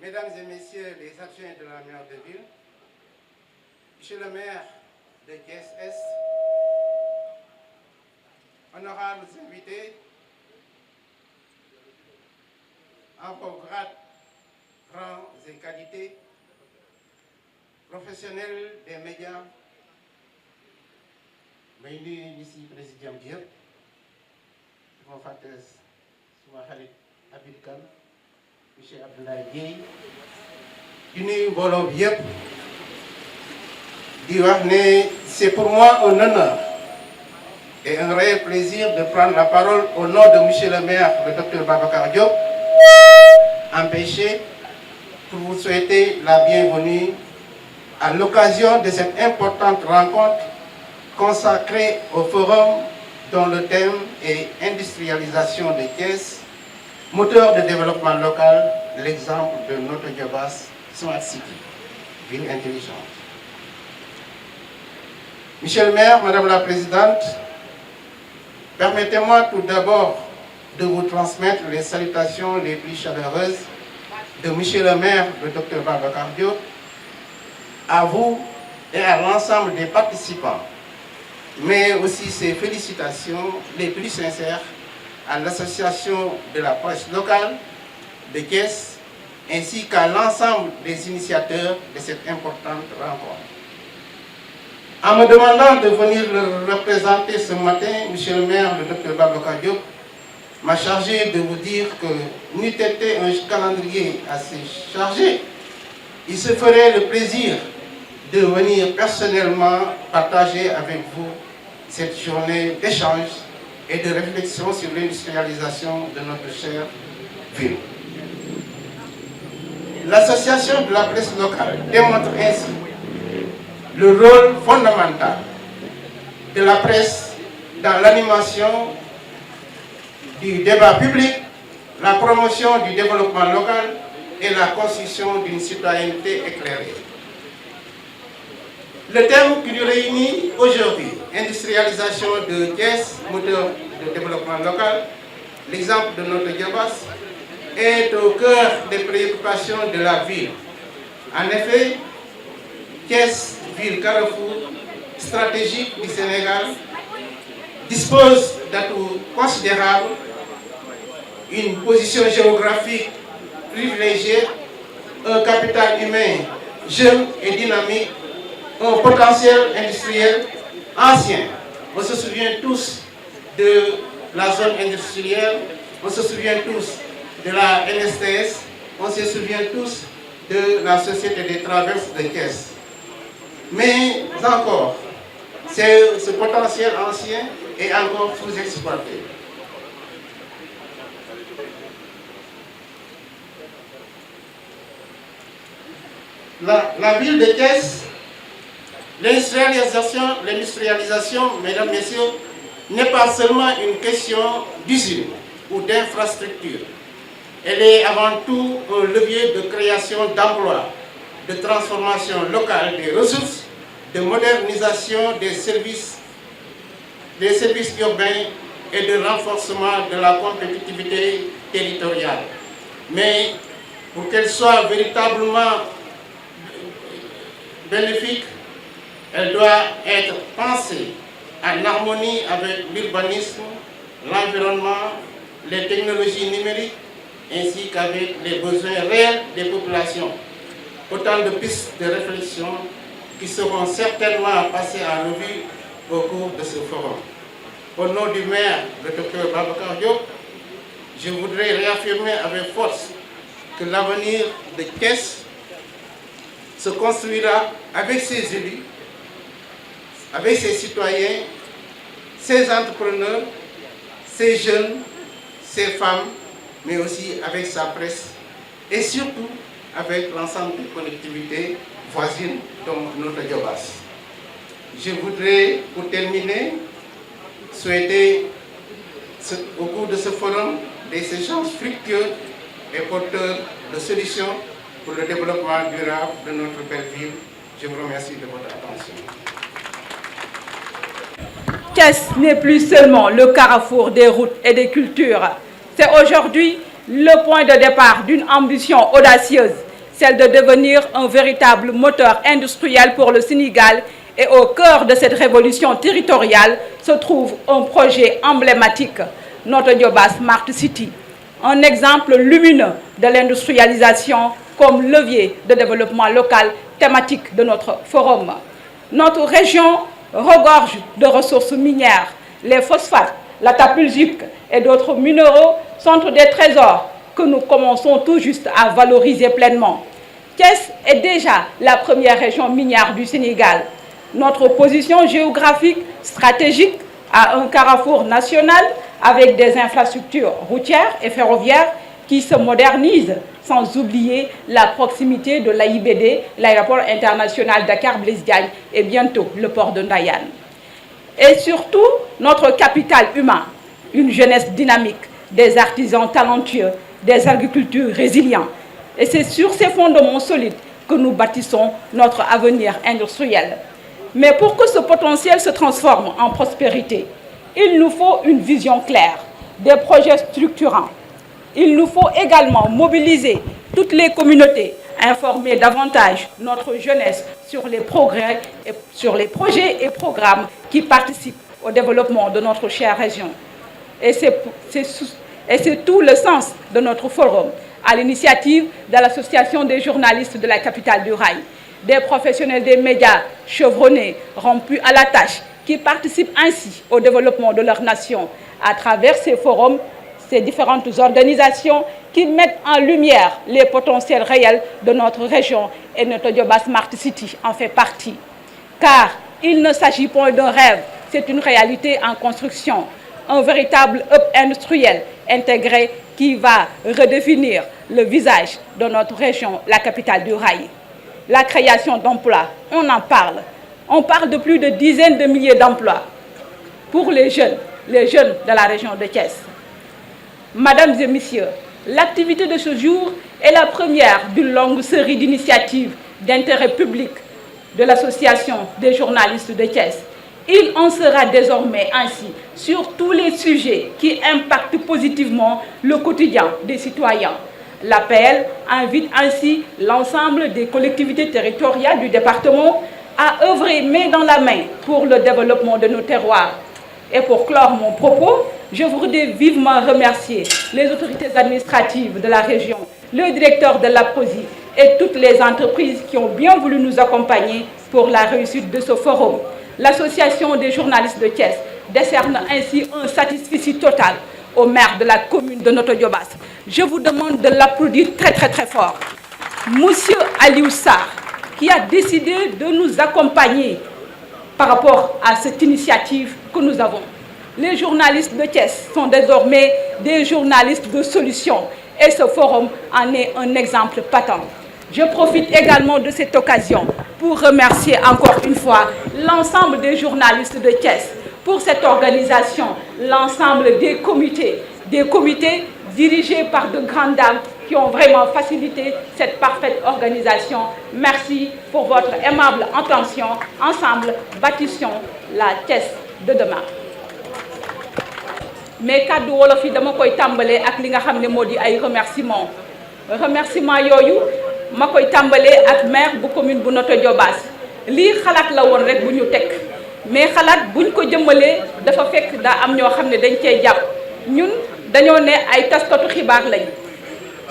Mesdames et Messieurs les adjoints de la maire de ville, Monsieur le maire de Thiès-Est, honorables invités, en vos grades, rangs et qualités, professionnels des médias, may nuyu ñi ci président bi yëpp di ma fàtte suma xarit Habib Kane monsieur Abdoulaye Dieye di nuyu mbooloo bi yëpp di wax ne c'est pour moi un honneur et un réel plaisir de prendre la parole au nom de monsieur le maire, le docteur Babacar Diop, empêché, pour vous souhaiter la bienvenue à l'occasion de cette importante rencontre consacrée au forum dont le thème est industrialisation de Thiès, moteur de développement local, l'exemple de notre Diobass Smart City, ville intelligente. Monsieur le maire, madame la présidente, permettez-moi tout d'abord de vous transmettre les salutations les plus chaleureuses de monsieur le maire, le docteur Babacar Diop, à vous et à l'ensemble des participants, mais aussi ses félicitations les plus sincères à l'association de la presse locale de Thiès, ainsi qu'à l'ensemble des initiateurs de cette importante rencontre. En me demandant de venir le représenter ce matin, monsieur le maire, le docteur Babacar Diop, m'a chargé de vous dire que n'eût été un calendrier assez chargé, il se ferait le plaisir de venir personnellement partager avec vous cette journée d'échange et de réflexion sur l'industrialisation de notre chère ville. L'association de la presse locale démontre ainsi le rôle fondamental de la presse dans l'animation du débat public, la promotion du développement local et la construction d'une citoyenneté éclairée. Le thème qui nous réunit aujourd'hui, industrialisation de Thiès, moteur de développement local, l'exemple de notre Diobass, est au cœur des préoccupations de la ville. En effet, Thiès, ville carrefour stratégique du Sénégal, dispose d'atouts considérables, une position géographique privilégiée, un capital humain jeune et dynamique, un potentiel industriel ancien. On se souvient tous de la zone industrielle, on se souvient tous de la NSTS, on se souvient tous de la Société des Traverses de Thiès. Mais encore, ce potentiel ancien est encore sous-exploité. La ville de Thiès, l'industrialisation, mesdames, messieurs, n'est pas seulement une question d'usine ou d'infrastructure. Elle est avant tout un levier de création d'emplois, de transformation locale des ressources, de modernisation des services urbains et de renforcement de la compétitivité territoriale. Mais pour qu'elle soit véritablement bénéfique, elle doit être pensée en harmonie avec l'urbanisme, l'environnement, les technologies numériques, ainsi qu'avec les besoins réels des populations. Autant de pistes de réflexion qui seront certainement passées en revue au cours de ce forum. Au nom du maire, le docteur Babacar Diop, je voudrais réaffirmer avec force que l'avenir de Thiès se construira avec ses élus, avec ses citoyens, ses entrepreneurs, ses jeunes, ses femmes, mais aussi avec sa presse et surtout avec l'ensemble des collectivités voisines dont notre Diobass. Je voudrais, pour terminer, souhaiter au cours de ce forum des échanges fructueux et porteurs de solutions pour le développement durable de notre belle ville. Je vous remercie de votre attention. Thiès n'est plus seulement le carrefour des routes et des cultures. C'est aujourd'hui le point de départ d'une ambition audacieuse celle de devenir un véritable moteur industriel pour le Sénégal. Et au cœur de cette révolution territoriale se trouve un projet emblématique, Notto Dioba Smart City, un exemple lumineux de l'industrialisation comme levier de développement local thématique de notre forum. Notre région regorge de ressources minières. Les phosphates, la tapulgique et d'autres minéraux sont des trésors que nous commençons tout juste à valoriser pleinement. Thiès est déjà la première région minière du Sénégal. Notre position géographique stratégique à un carrefour national avec des infrastructures routières et ferroviaires qui se modernisent, sans oublier la proximité de l'AIBD, l'aéroport international Dakar-Blaise Diagne et bientôt le port de Ndayane. Et surtout, notre capital humain, une jeunesse dynamique, des artisans talentueux, des agriculteurs résilients. Et c'est sur ces fondements solides que nous bâtissons notre avenir industriel. Mais pour que ce potentiel se transforme en prospérité, il nous faut une vision claire, des projets structurants. Il nous faut également mobiliser toutes les communautés, informer davantage notre jeunesse sur les progrès, et sur les projets et programmes qui participent au développement de notre chère région. Et c'est tout le sens de notre forum, à l'initiative de l'Association des journalistes de la capitale du Rail, des professionnels des médias chevronnés, rompus à la tâche, qui participent ainsi au développement de leur nation à travers ces forums, ces différentes organisations qui mettent en lumière les potentiels réels de notre région, et Notto Dioba Smart City en fait partie. Car il ne s'agit pas d'un rêve, c'est une réalité en construction, un véritable hub industriel intégré qui va redéfinir le visage de notre région, la capitale du rail. La création d'emplois, on en parle. On parle de plus de dizaines de milliers d'emplois pour les jeunes de la région de Thiès. Mesdames et messieurs, l'activité de ce jour est la première d'une longue série d'initiatives d'intérêt public de l'Association des journalistes de Thiès. Il en sera désormais ainsi sur tous les sujets qui impactent positivement le quotidien des citoyens. L'APL invite ainsi l'ensemble des collectivités territoriales du département à œuvrer main dans la main pour le développement de nos terroirs. Et pour clore mon propos, je voudrais vivement remercier les autorités administratives de la région, le directeur de l'APROSI et toutes les entreprises qui ont bien voulu nous accompagner pour la réussite de ce forum. L'Association des journalistes de Thiès décerne ainsi un satisfecit total au maire de la commune de Notto Dioba. Je vous demande de l'applaudir très fort. Monsieur Aliou Sarr, qui a décidé de nous accompagner par rapport à cette initiative que nous avons. Les journalistes de Thiès sont désormais des journalistes de solutions et ce forum en est un exemple patent. Je profite également de cette occasion pour remercier encore une fois l'ensemble des journalistes de Thiès pour cette organisation, l'ensemble des comités dirigés par de grandes dames qui ont vraiment facilité cette parfaite organisation. Merci pour votre aimable attention. Ensemble, bâtissons la Thiès de demain. Mais kàddu wolof yi dama koy tàmbalee ak li nga xam ne moo di ay remerciements yooyu ma koy tàmbalee ak maire bu commune bu Notto Dioba. lii xalaat la woon rek bu ñu teg mais xalaat buñ ko jëmmalee dafa fekk daa am ñoo xam ne dañ cee jàpp ñun dañoo ne ay taskatu xibaar lañ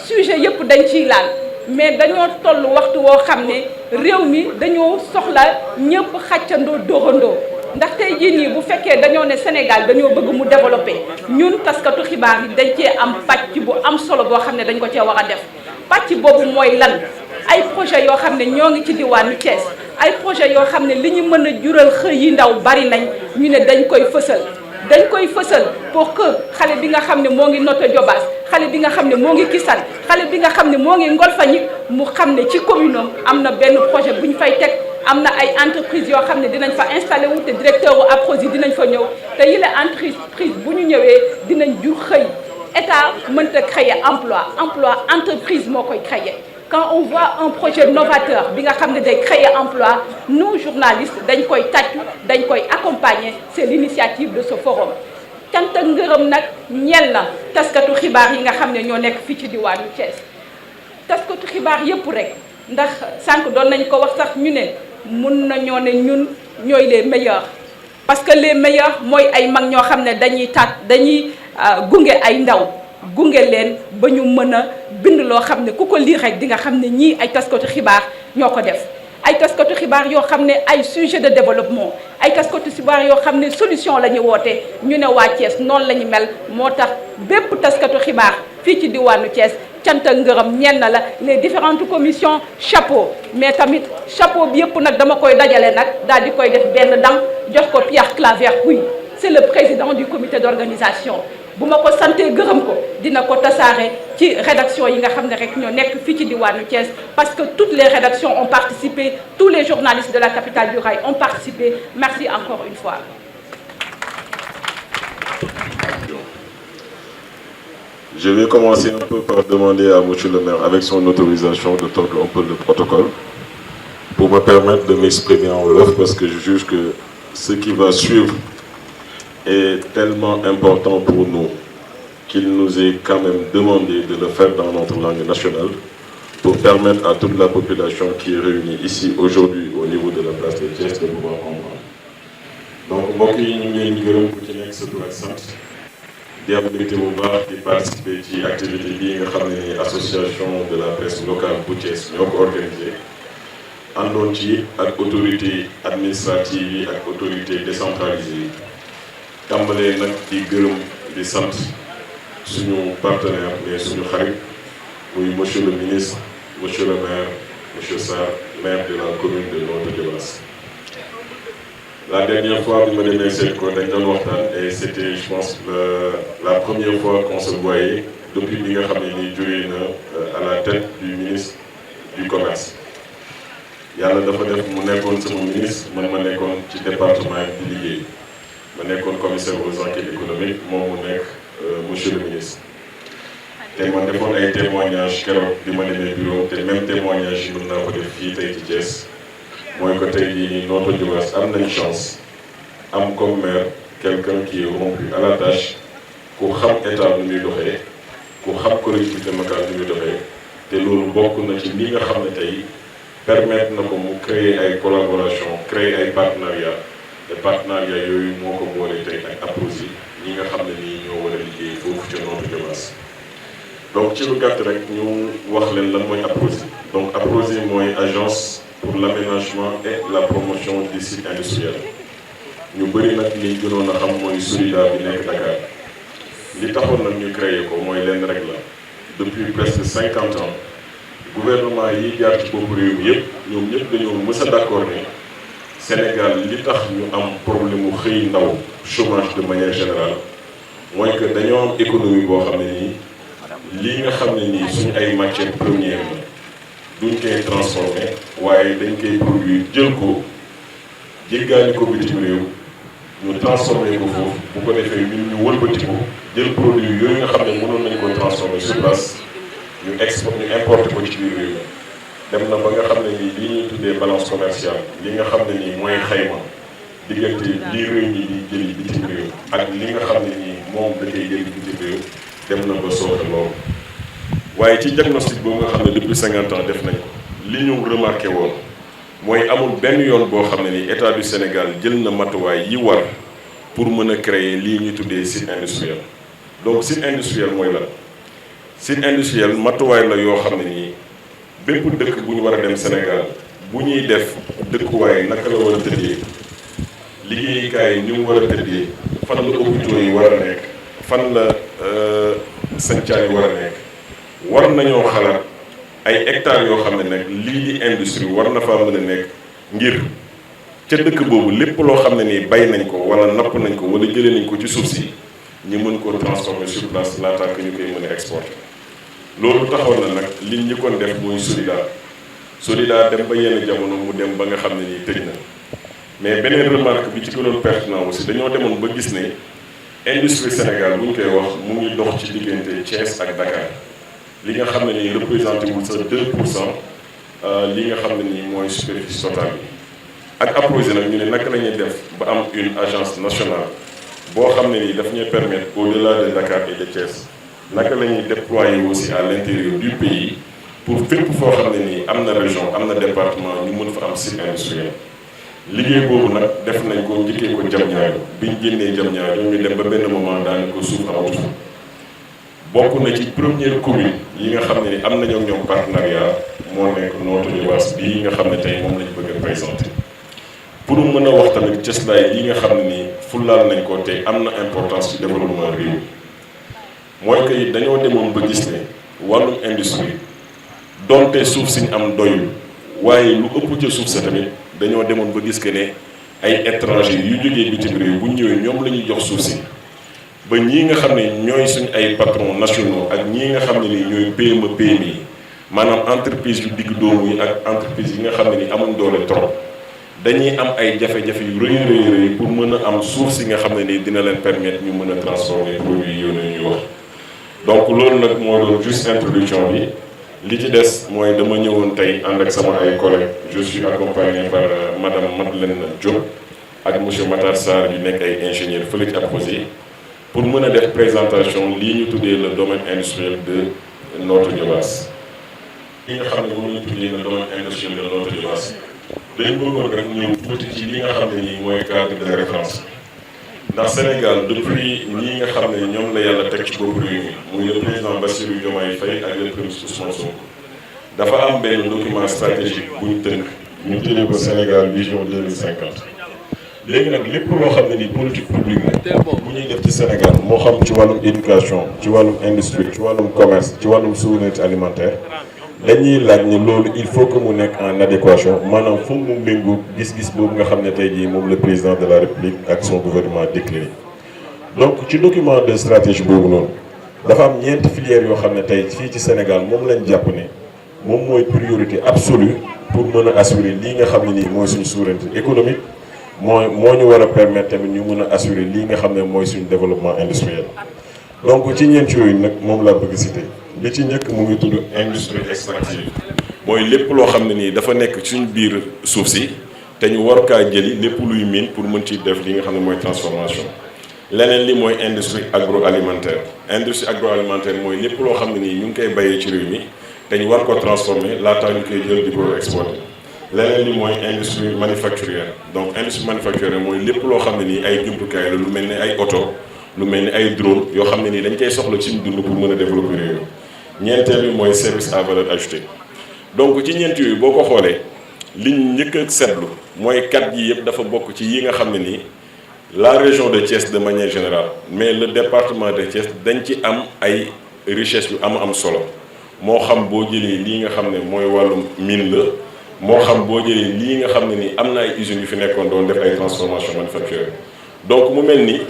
sujet yëpp dañ ciy laal mais dañoo toll waxtu woo xam ne réew mi dañoo soxla ñëpp xàccandoo dóorandoo ndax tey jii nii bu fekkee dañoo ne Sénégal dañoo bëgg mu développé ñun taskatu xibaar yi dañ cee am pàcc bu am solo boo xam ne dañ ko cee war a def pàcc boobu mooy lan ay projet yoo xam ne ñoo ngi ci diwaanu Thiès ay projet yoo xam ne li ñu mën a jural xëy yi ndaw bari nañ ñu ne dañ koy fësal pour que xale bi nga xam ne moo ngi Notto Dioba xale bi nga xam ne moo ngi Kisane xale bi nga xam ne moo ngi Ngolfagnick mu xam ne ci commune am na benn projet bu ñu fay teg am na ay entreprise yoo xam ne dinañ fa installé wu te directeur u APROSI dinañ fa ñëw te yile entreprise bu ñu ñëwee dinañ jur xëy état mënta créer emploi entreprise moo koy créer. Quand on voit un projet novateur bi nga xam ne day créer emploi nous journalistes dañ koy tàccu dañ koy accompagner c'est l'initiative de ce forum. cant ak ngërëm nag ñeel na taskatu xibaar yi nga xam ne ñoo nekk fii ci diwaanu Thiès taskatu xibaar yëpp rek ndax sànq doon nañ ko wax sax ñu ne mun nañoo ne ñun ñooy les meilleurs parce que les meilleurs mooy ay mag ñoo xam ne dañuy gunge ay ndaw gunge leen ba ñu mën a bind loo xam ne ku ko lire rek di nga xam ne ñii ay taskatu xibaar ñoo ko def ay taskatu xibaar yoo xam ne ay sujet de développement ay taskatu xibaar yoo xam ne solution la ñu woote ñu ne waa Thiès noonu la ñu mel moo tax bépp taskatu xibaar fii ci diwaanu Thiès cant ak ngërëm ñenn la les différentes commissions chapeau mais tamit chapeau bi yëpp nag dama koy dajale nag daal di koy def benn dang jox ko Pierre Claver Pouy c'est le président du comité d'organisation bu ma ko santee gërëm ko dina ko tasaare ci rédaction yi nga xam ne rek ñoo nekk fii ci diwaanu Thiès parce que toutes les rédactions ont participé tous les journalistes de la capitale du rail ont participé merci encore une fois. Je vais commencer un peu par demander à Monsieur le maire, avec son autorisation, de toquer un peu le protocole pour me permettre de m'exprimer en wolof parce que je juge que ce qui va suivre est tellement important pour nous qu'il nous est quand même demandé de le faire dans notre langue nationale pour permettre à toute la population qui est réunie ici aujourd'hui au niveau de la place de Thiès de pouvoir comprendre. Donc mbokk yi ñu ngi leen di gërëm ku ci nekk sa tur ak sant di am mbégte bu baax di participer ci activité bii nga xam ne ni association de la presse locale bu Thiès ñoo ko organisé àndoon ci ak autorité administrative yi ak autorité décentralisée yi tàmbalee nag di gërëm di sant suñu partenaire mais suñu xarit muy monsieur le ministre monsieur le maire monsieur Sarr maire de la commune de Notto Diobass. La dernière fois bi ma demee seet ko dañ doon waxtaan et c'était je pense la première fois qu'on se voyait depuis bi nga xam ne nii jógee na à la tête du ministre du commerce yàlla dafa def mu nekkoon sama ministre man ma nekkoon ci département bi liggéey ma nekkoon commissaire aux enquêtes économiques moom mu nekk monsieur le ministre te ma defoon ay témoignages keroog bi ma demee bureau te même témoignage yi mën naa ko def fii tey ci Thiès mooy que tey jii nii Notto Diobass am nañ chance am comme maire quelqu'un qui est rompu à la tâche ku xam état nu muy doxee ku xam collectivité locale nu muy doxee te loolu bokk na ci li nga xam ne tey permettre na ko mu créer ay collaboration créer ay partenariat te partenariat yooyu moo ko boole tey ak APROSI ñi nga xam ne nii ñoo war a liggéey foofu ca Notto Diobass. donc ci lu gàtt rek ñu wax leen lan mooy APROSI donc APROSI mooy agence pour l'aménagement et la promotion des sites industriels ñu bëri nag li gënoon a xam mooy Solida bi nekk Dakar li taxoon nag ñu créé ko mooy lenn rek la depuis presque 50 ans gouvernement yi jaar ci bopp réew mi yëpp ñoom ñëpp dañoo mës a d'accord ne Sénégal li tax ñu am problème mu xëy ndaw chômage de manière générale mooy que dañoo am économie boo xam ne nii lii nga xam ne nii suñu ay matières premières la duñ koy transformé waaye dañ koy produire jël ko jéggaani ko bitim réew ñu transformé ko foofu bu ko defee ñun ñu wëlbati ko jël produit yooyu nga xam ne mënoon nañ ko transformé sur place ñu importé ko ci biir réew dem na ba nga xam ne nii li ñuy tuddee balance commerciale li nga xam ne nii mooy xayma diggante lii réew ñi di jëli bitim réew ak li nga xam ne nii moom da koy jëli bitim réew dem na ba sooxe loolu waaye ci diagnostic boobu nga xam ne depuis 50 ans def nañ ko li ñu remarqué woon mooy amul benn yoon boo xam ne ni état du Sénégal jël na matuwaay yi war pour mën a créer lii ñu tuddee site industriel. donc site industriel mooy lan site industriel matuwaay la yoo xam ne nii bépp dëkk bu ñu war a dem Sénégal bu ñuy def dëkkuwaay naka la war a tëddee liggéeyukaay yi ni mu war a tëddee fan la hôpitaux yi war a nekk fan la sanctuaire yi war a nekk. war nañoo xalaat ay hectares yoo xam ne nag lii di industrie war na faa mën a nekk ngir ca dëkk boobu lépp loo xam ne nii bay nañ ko wala napp nañ ko wala jëlee nañ ko ci suuf si ñu mën koo transformer sur place laata que ñu koy mën a exporter. loolu taxoon na nag liñ ñu kon def mooy Solida dem ba yenn jamono mu dem ba nga xam ne nii tëj na mais beneen remarque bi ci gënoon pertinent aussi dañoo demoon ba gis ne industrie Sénégal bu ñu koy wax mu ngi dox ci diggante Thiès ak Dakar. li nga xam ne nii représenté wul sa 2% li nga xam ne nii mooy superficie totale bi ak APROSI nag ñu ne naka la ñuy def ba am une agence nationale boo xam ne nii daf ñuy permettre au-delà de Dakar et de Thiès naka la ñuy déployer aussi à l'intérieur du pays pour fépp foo xam ne nii am na région am na département ñu mën fa am site industriel. liggéey boobu nag def nañ ko njëkkee ko Diamniadio biñ génnee Diamniadio ñu dem ba benn moment daanaka suuf amatu fa bokk na ci première commune yi nga xam ne ni am nañoo ñoom partenariat moo nekk Notto Diobass bii nga xam ne tey moom lañ bëgg a présenter pour mën a wax tamit cëslaay yi nga xam ne nii fullaal nañ ko te am na importance ci développement réew mooy que dañoo demoon ba gis ne wàllum industrie donte suuf siñ am doyul waaye lu ëpp ca suuf sa tamit dañoo demoon ba gis que ne ay étrangers yu jógee bitim réew bu ñëwee ñoom la ñuy jox suuf si ba ñii nga xam ne ñooy suñ ay patrons nationaux ak ñii nga xam ne ni ñooy PME PMI maanaam entreprise yu digg doomu yi ak entreprise yi nga xam ne ni amuñ doole trop dañuy am ay jafe-jafe yu rëy pour mën a am suuf si nga xam ne ni dina leen permettre ñu mën a transformer produits yooyu ñuy wax. donc loolu nag moo doon juste introduction bi li ci des mooy dama ñëwoon tey ànd ak sama ay collègues je suis accompagné par madame Madeleine Diop ak monsieur Matar Sarr yu nekk ay ingénieurs fële ci Aprosy pour mën a def présentation lii ñu tuddee le domaine industriel de Notto Diobass. li nga xam ne moom la ñu tuddee le domaine industriel de Notto Diobass dañ bëggoon rek ñëw tuuti ci li nga xam ne nii mooy cadre de référence ndax Sénégal depuis ñii nga xam ne ñoom la yàlla teg ci boobu réew mi muy le président Bassirou Diomaye Faye ak le premier ministre Ousmane Sonko dafa am benn document stratégique bu ñu tënk ñu tuddee ko Sénégal vision 2050 léegi nag lépp loo xam ne ni politique publique la bu ñuy def ci Sénégal moo xam ci wàllum éducation ci wàllum industrie ci wàllum commerce ci wàllum souveraineté alimentaire dañuy laaj ne loolu il faut que mu nekk en adéquation maanaam fu mu méngoo gis-gis boobu nga xam ne tey jii moom le président de la République ak son gouvernement décliné donc ci document de stratégie boobu noonu dafa am ñeenti filières yoo xam ne tey fii ci Sénégal moom lañ jàpp ne moom mooy priorité absolue pour mën a assurer lii nga xam ne nii mooy suñu souveraineté économique moo ñu war a permettre tamit ñu mën a assurer lii nga xam ne mooy suñu développement industriel donc ci ñeent yooyu nag moom laa bëgg citer li ci njëkk mu ngi tudd industrie extractive mooy lépp loo xam ne nii dafa nekk suñ biir suuf si te ñu war kaa jëli lépp luy mine pour mën ci def li nga xam ne mooy transformation leneen li mooy industrie agroalimentaire mooy lépp loo xam ne nii ñu ngi koy bayee ci réew mi te ñu war ko transformer laataa ñu koy jël di ko exporter leneen li mooy industrie manufacturière donc industrie manufacturière mooy lépp loo xam ne nii ay jumtukaay la lu mel ni ay oto lu mel ni ay drone yoo xam ne nii dañ koy soxla ci dund pour mën a développer réew ñeenteel bi mooy service à valeur ajoutée donc ci ñeent yooyu boo ko xoolee liñ njëkk a seetlu mooy kat yi yëpp dafa bokk ci yi nga xam ne nii la région de Thiès de manière générale mais le département de Thiès dañ ci am ay richesse yu am solo moo xam boo jëlee lii nga xam ne mooy wàllum mine la moo xam boo jëlee lii nga xam ne nii am na ay usines yu fi nekkoon doon def ay transformation manufacturière donc mu mel ni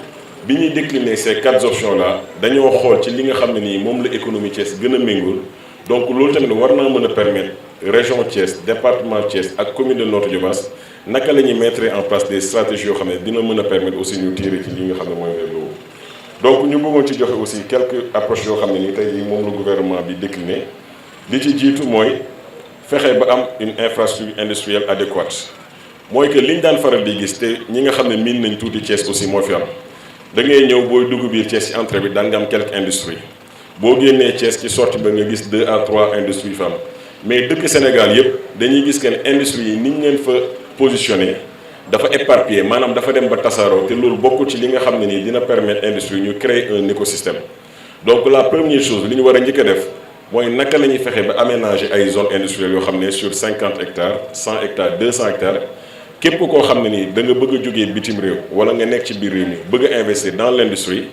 bi ñuy décliner ces 4 options là dañoo xool ci li nga xam ne nii moom la économie Thiès gën a méngool donc loolu tamit war naa mën a permettre région Thiès département Thiès ak commune de Notto Diobass naka la ñuy mettre en place des stratégies yoo xam ne dina mën a permettre aussi ñu tirer ci li nga xam ne mooy loolu. donc ñu bëggoon ci joxe aussi quelques approches yoo xam ne nii tey jii moom la gouvernement bi décliné li ci jiitu mooy fexe ba am une infrastructure industrielle adéquate mooy que liñ daan faral di gis te ñi nga xam ne miin nañ tuuti Thiès aussi moo fi am. da ngay ñëw booy dugg biir Thiès ci entrée bi daan nga am quelques industries boo génnee Thiès ci sortie ba nga gis 2 à 3 industries femmes mais dëkk Sénégal yëpp dañuy gis que ne industries yi ni ñu leen fa positionné dafa éparpillé maanaam dafa dem ba tasaaroo te loolu bokkul ci li nga xam ne nii dina permettre industrie ñu créer un écosystème donc la première chose li ñu war a njëkk a def mooy naka la ñuy fexe ba aménager ay zones industrielles yoo xam ne sur 50 hectares 100 hectares 200 hectares képp koo xam ne nii da nga bëgg a jógee bitim réew wala nga nekk ci biir réew mi bëgg a investir dans l'industrie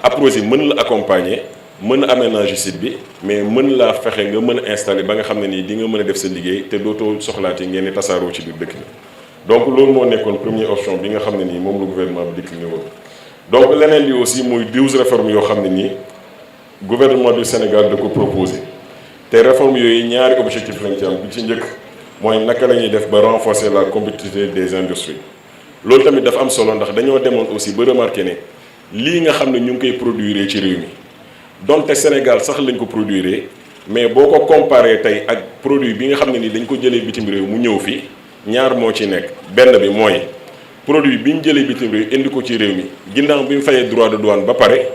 Aprosy mën la accompagner mën a aménager site bi mais mën laa fexe nga mën a installer ba nga xam ne nii di nga mën a def sa liggéey te dootoo soxlaati ngeen di tasaaroo ci biir dëkk bi donc loolu moo nekkoon première option bi nga xam ne nii moom la gouvernement bi décliné woon donc leneen li aussi muy 12 réformes yoo xam ne nii gouvernement du Sénégal da ko proposé te réformes yooyu ñaari objectif lañ ci am bi ci njëkk mooy naka la ñuy def ba renforcer la compétitivité des industries loolu tamit dafa am solo ndax dañoo demoon aussi ba remarquer ne lii nga xam ne ñu ngi koy produire ci réew mi donte Sénégal sax lañ ko produire mais boo ko comparé tey ak produit bi nga xam ne ni dañ ko jëlee bitim réew mu ñëw fi ñaar moo ci nekk benn bi mooy produit bi ñu jëlee bitim réew indi ko ci réew mi ginnaaw bi mu fayee droit de douane ba pare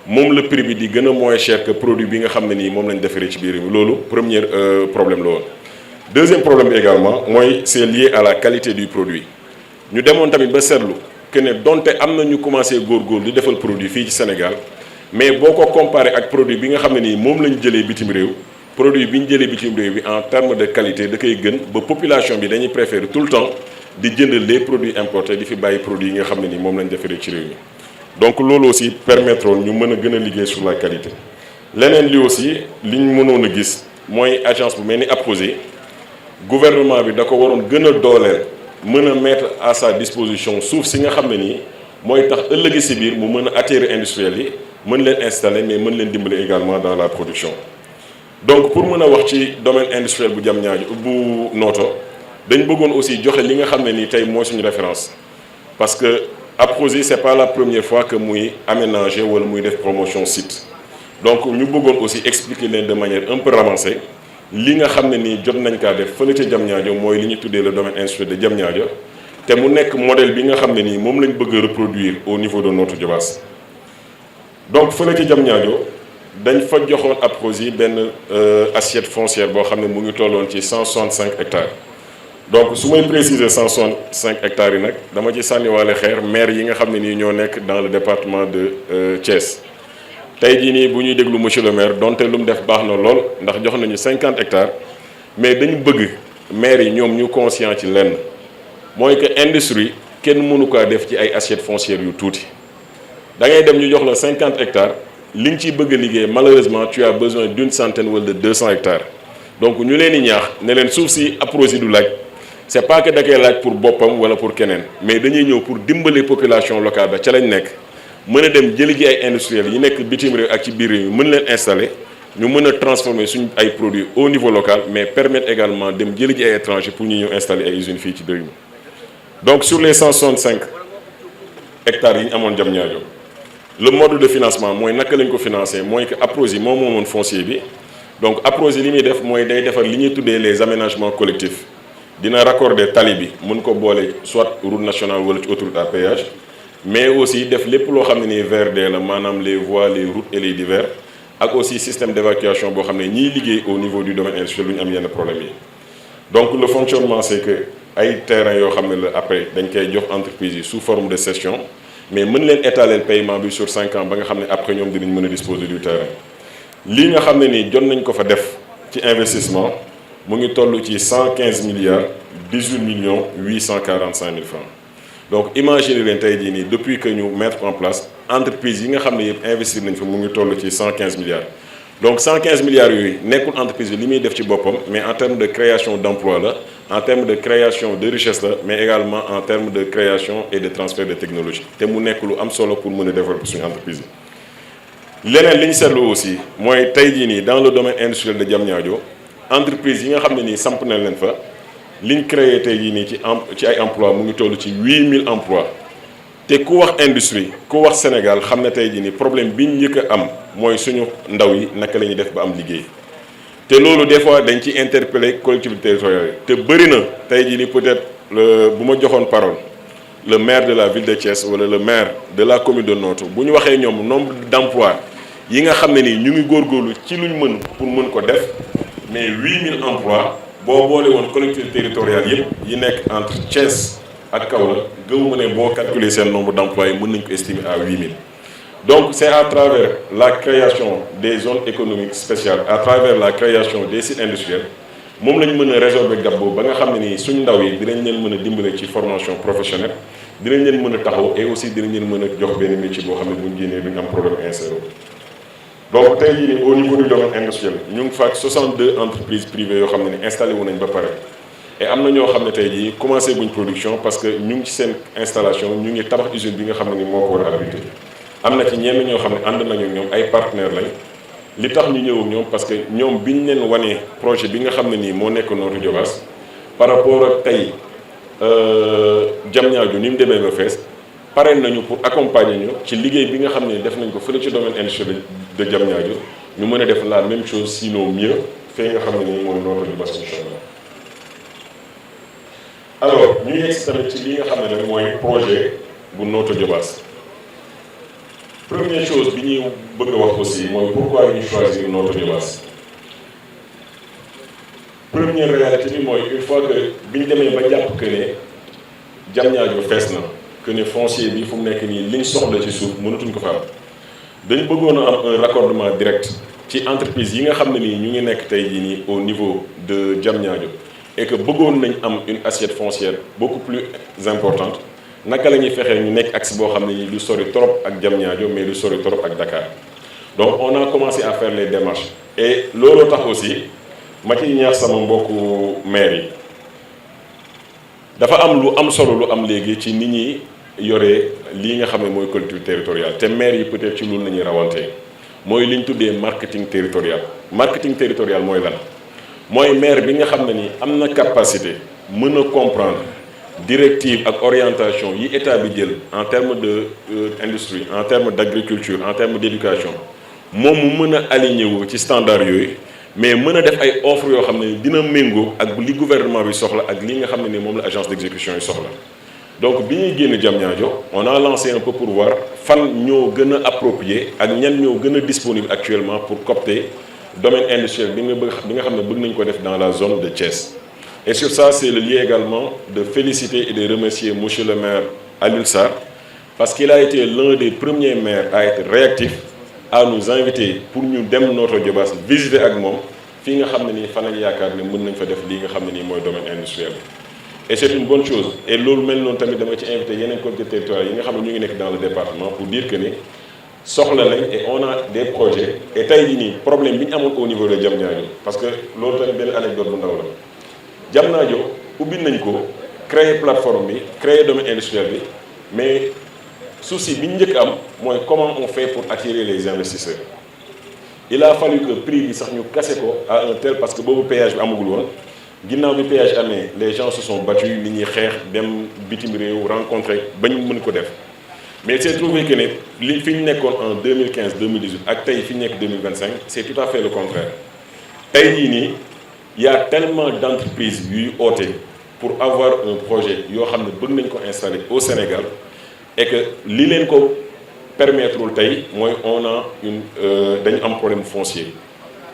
moom le prix bi di gën a moins cher que produit bi nga xam ne nii moom lañ defaree ci biir mi loolu premier problème la woon. Deuxième problème également mooy c'est lié à la qualité du produit ñu demoon tamit ba seetlu que ne donte am na ñu commencé góorgóorlu di defal produit fii ci Sénégal mais boo ko comparé ak produit bi nga xam ne nii moom lañ jëlee bitim réew produit bi ñu jëlee bitim réew bi en terme de qualité da koy gën ba population bi dañuy préférer tout le temps di jënd les produits importés di fi bàyyi produits yi nga xam ne nii moom lañ defaree ci réew mi donc loolu aussi permettre ñu mën a gën a liggéey sur la qualité. leneen li aussi li ñu mënoon a gis mooy agence bu mel ni Apposé gouvernement bi da ko waroon gën a dooleel mën a mettre à sa disposition suuf si nga xam ne nii mooy tax ëllëgi si biir mu mën a attirer industriels yi mën leen installer mais mën leen dimbali également dans la production. donc pour mën a wax ci domaine industriel bu Diamniadio bu Noto dañ bëggoon aussi joxe li nga xam ne nii tey mooy suñu référence parce que Apposé c'est pas la première fois que muy aménager wala muy def promotion site donc ñu bëggoon aussi expliquer leen de manière un peu ramassée li nga xam ne nii jot nañ kaa def fële ca Diamniadio mooy li ñu tuddee le domaine industriel de Diamniadio te mu nekk modèle bi nga xam ne nii moom lañ bëgg a reproduire au niveau de Notto Diobass. donc fële ca Diamniadio dañ fa joxoon Apposé benn assiette foncière boo xam ne mu ngi tolloon ci 165 hectares donc su may préciser 165 hectares yi nag dama ci sànniwaale xeer maire yi nga xam ne nii ñoo nekk dans le département de Thiès. tey jii nii bu ñuy déglu monsieur le maire donte lu mu def baax na lool ndax jox nañu 50 hectares mais dañu bëgg maire yi ñoom ñu conscient ci lenn mooy que industrie kenn mënu kaa def ci ay assiettes foncières yu tuuti da ngay dem ñu jox la 50 hectares li nga ciy bëgg a liggéey malheureusement tu as besoin d'une centaine wala de 200 hectares donc ñu leen di ñaax ne leen suuf si Apposé du laaj c'est pas que da koy laaj pour boppam wala pour keneen mais dañuy ñëw pour dimbali population locale ba ca lañ nekk. mën a dem jëli ji ay industriels yi nekk bitim réew ak ci biir réew mi mën leen installer ñu mën a transformer suñ ay produits au niveau local mais permettre également dem jëli ji ay étrangers pour ñu ñëw installer ay usines fii ci réew mi donc sur les 165 hectares yi ñu amoon Diamniadio le mode de financement mooy naka lañ ko financer mooy que Apposé moom moomoon foncier bi donc Apposé li muy def mooy day defar li ñuy tuddee les aménagements collectifs dina raccorder tali bi mën ko boole soit route nationale wala ci autoroute à péage mais aussi def lépp loo xam ne nii VRD la maanaam les voies les routes et les divers ak aussi système d'évacuation boo xam ne ñiy liggéey au niveau du domaine industriel lu ñu am yenn problème yi donc le fonctionnement c'est que ay terrain yoo xam ne la après dañ koy jox entreprise yi sous forme de cession mais mën leen étaler le paiement bi sur 5 ans ba nga xam ne après ñoom dinañ mën a disposer du terrain lii nga xam ne nii jot nañ ko fa def ci investissement mu ngi toll ci 115 milliards 18 millions 845 mille francs donc imaginez leen tey jii nii depuis que ñu mettre en place entreprise yi nga xam ne yëpp investir nañ fa mu ngi toll ci 115 milliards donc 115 milliards yooyu nekkul entreprise bi li muy def ci boppam mais en termes de création d'emploi la en termes de création de richesse la mais également en termes de création et de transfert de technologie te mu nekk lu am solo pour mën a développer suñu entreprise yi leneen li ñu seetlu aussi mooy tey jii nii dans le domaine industriel de Diamniadio entreprise yi nga xam ne nii samp nañ leen fa liñ créé tey jii nii ci ay emploi mu ngi toll ci 8000 emplois te ku wax industrie ku wax Sénégal xam ne tey jii nii problème bi ñu njëkk a am mooy suñu ndaw yi naka la ñuy def ba am liggéey te loolu des fois dañ ci interpeller collectivités territoriales te bëri na tey jii nii peut-être bu ma joxoon parole le maire de la ville de Thiès wala le maire de la commune de Notto bu ñu waxee ñoom nombre d'emplois yi nga xam ne nii ñu ngi góorgóorlu ci luñ mën pour mën ko def mais 8000 emplois boo boole woon collectivités territoriales yëpp yi nekk entre Thiès ak Kaolack gëmuma ne boo calculer seen nombre d'emplois yi mën nañ ko estimer à 8000 donc c'est à travers la création des zones économiques spéciales à travers la création des sites industriels moom la ñu mën a résorber gap boobu ba nga xam ne nii suñ ndaw yi dinañ leen mën a dimbale ci formation professionnelle dinañ leen mën a taxaw et aussi dinañ leen mën a jox benn métier boo xam ne buñ génnee duñ am problème insérer donc tey jii nii au niveau du domaine industriel ñu ngi faak 62 entreprises privées yoo xam ne ni installé wu nañ ba pare et am na ñoo xam ne tey jii commencé buñ production parce que ñu ngi ci seen installation ñu ngi tabax usine bi nga xam ne ni moo ko war a abriter am na ci ñenn ñoo xam ne ànd nañu ñoom ay partenaires lañ li tax ñu ñëw ak ñoom parce que ñoom biñ leen wanee projet bi nga xam ne nii moo nekk Notto Diobass par rapport ak tey Diamniadio ni mu demee ba fees pare nañu pour accompagner ñu ci liggéey bi nga xam ne def nañ ko fële ci domaine industriel de Diamniadio ñu mën a def la même chose sinon mieux fee nga xam ne nii mooy Notto Diobass incha allah alors ñu yegg si tamit ci li nga xam ne nag mooy projet bu Notto Diobass première chose bi ñuy bëgg a wax aussi mooy pourquoi ñu choisir Notto Diobass. Première réalité bi mooy une fois que bi ñu demee ba jàpp que ne Diamniadio fees na que ne foncier bi fu mu nekk nii liñ soxla ci suuf mënatuñ ko fa am dañ bëggoon a am un raccordement direct ci entreprise yi nga xam ne nii ñu ngi nekk tey jii nii au niveau de Diamniadio et que bëggoon nañ am une assiette foncière beaucoup plus importante naka la ñuy fexee ñu nekk axe boo xam ne nii du sori trop ak Diamniadio mais du sori trop ak Dakar donc on a commencé à faire les démarches et looloo tax aussi ma ciy ñaax sama mbokku maire yi dafa am lu am solo lu am léegi ci nit ñi yore lii nga xam ne mooy collectivité territoriale te maire yi peut-être ci loolu la ñuy rawantee mooy li ñu tuddee marketing territorial. Marketing territorial mooy lan mooy maire bi nga xam ne ni am na capacité mën a comprendre directive ak orientation yi état bi jël en termes de industrie en termes d'agriculture en termes d'éducation moom mu mën a aligné wu ci standard yooyu. mais mën a def ay offres yoo xam ne dina méngoo ak li gouvernement bi soxla ak li nga xam ne ni moom la agence d'exécution yi soxla donc bi ñuy génn Diamniadio on a lancé un peu pour voir fan ñoo gën a approprié ak ñan ñoo gën a disponible actuellement pour coopter domaine industriel bi nga xam ne bëgg nañ ko def dans la zone de Thiès. Et sur ça c'est le lieu également de féliciter et de remercier monsieur le maire Alioune Sarr parce qu'il a été l'un des premiers maires à être réactif à nous inviter pour ñu dem Notto Diobass visiter ak moom fii nga xam ne nii fan lañ yaakaar ne mën nañ fa def lii nga xam ne nii mooy domaine industriel et c'est une bonne chose et loolu mel noonu tamit dama ci invité yeneen collectivités territoriales yi nga xam ne ñu ngi nekk dans le département pour dire que ni soxla nañ et on a des projets et tey jii nii problème bi ñu amoon au niveau de Diamniadio parce que loolu tamit benn anecdote bu ndaw la Diamniadio ubbi nañ ko créer plateforme bi créer domaine industriel bi mais souci bi ñu njëkk am mooy comment on fait pour attirer les investisseurs il a fallu que prix bi sax ñu kase ko à un tel parce que boobu péage bi amagul woon ginnaaw bi péage amee les gens se sont battus li ñuy xeex dem bitim réew rencontrer bañ mën ko def mais il s'est trouvé que ne li fi ñu nekkoon en 2015 2018 ak tey fi ñu nekk 2025 c'est tout à fait le contraire tey jii nii y a tellement d'entreprises yuy oote pour avoir un projet yoo xam ne bëgg nañ ko installer au Sénégal et que li leen ko permettrewul tey mooy on a dañu am problème foncier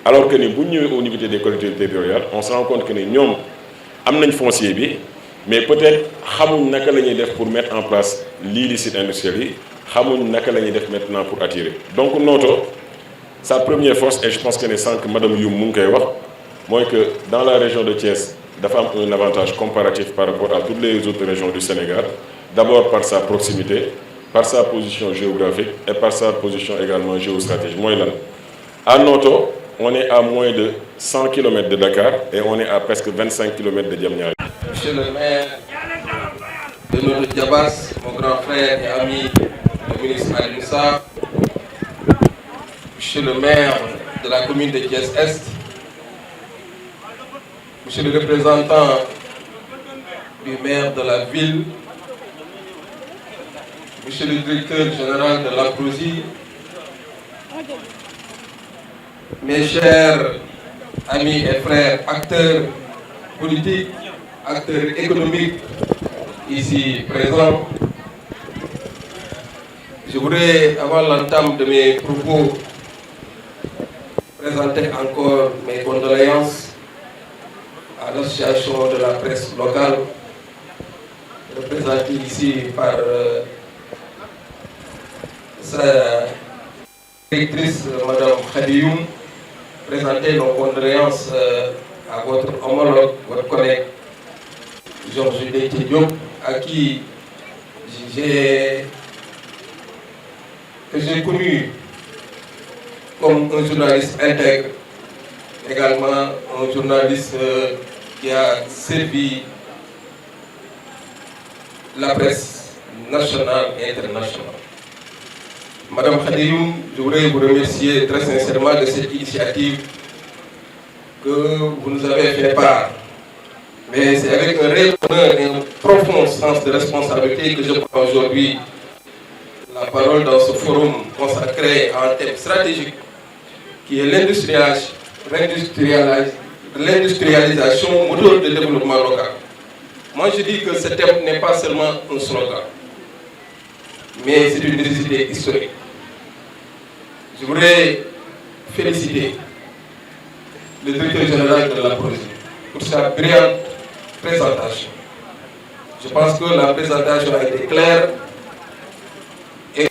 alors que ni bu ñu ñëwee au niveau des collectivités territoriales on se rend compte que ni ñoom am nañ foncier bi mais peut-être xamuñ naka la ñuy def pour mettre en place lii di site industriel yi xamuñ naka la ñuy def maintenant pour attirer donc Notto sa première force et je pense que ne sànq madame Youm mu ngi koy wax mooy que dans la région de Thiès dafa am un avantage comparatif par rapport à toutes les autres régions du Sénégal d'abord par sa proximité par sa position géographique et par sa position également géostratégique mooy lan à Notto on est à moins de 100 km de Dakar et on est à presque 25 km de Diamniadio. Monsieur le maire de Notto Diobass, mon grand frère et ami, le ministre Alioune Sarr, monsieur le maire de la commune de Thiès-Est, monsieur le représentant du maire de la ville, monsieur le directeur général de l'APROSI, mes chers amis et frères, acteurs politiques, acteurs économiques ici présents, je voudrais, avant l'entame de mes propos, présenter encore mes condoléances à l'association de la presse locale, représentée ici par sa directrice, Madame Khadioum, présenter nos condoléances à votre homologue, votre collègue Georges Déthié Diop, à qui j'ai connu comme un journaliste intègre, également un journaliste qui a servi la presse nationale et internationale. Madame Khadioum, je voudrais vous remercier très sincèrement de cette initiative que vous nous avez fait part. Mais c'est avec un réel honneur et un profond sens de responsabilité que je prends aujourd'hui la parole dans ce forum consacré à un thème stratégique qui est l'industrialisation, moteur de développement local. Moi je dis que ce thème n'est pas seulement un slogan, mais c'est une nécessité historique. Je voudrais féliciter le directeur général de la projet pour sa brillante présentation. Je pense que la présentation a été claire et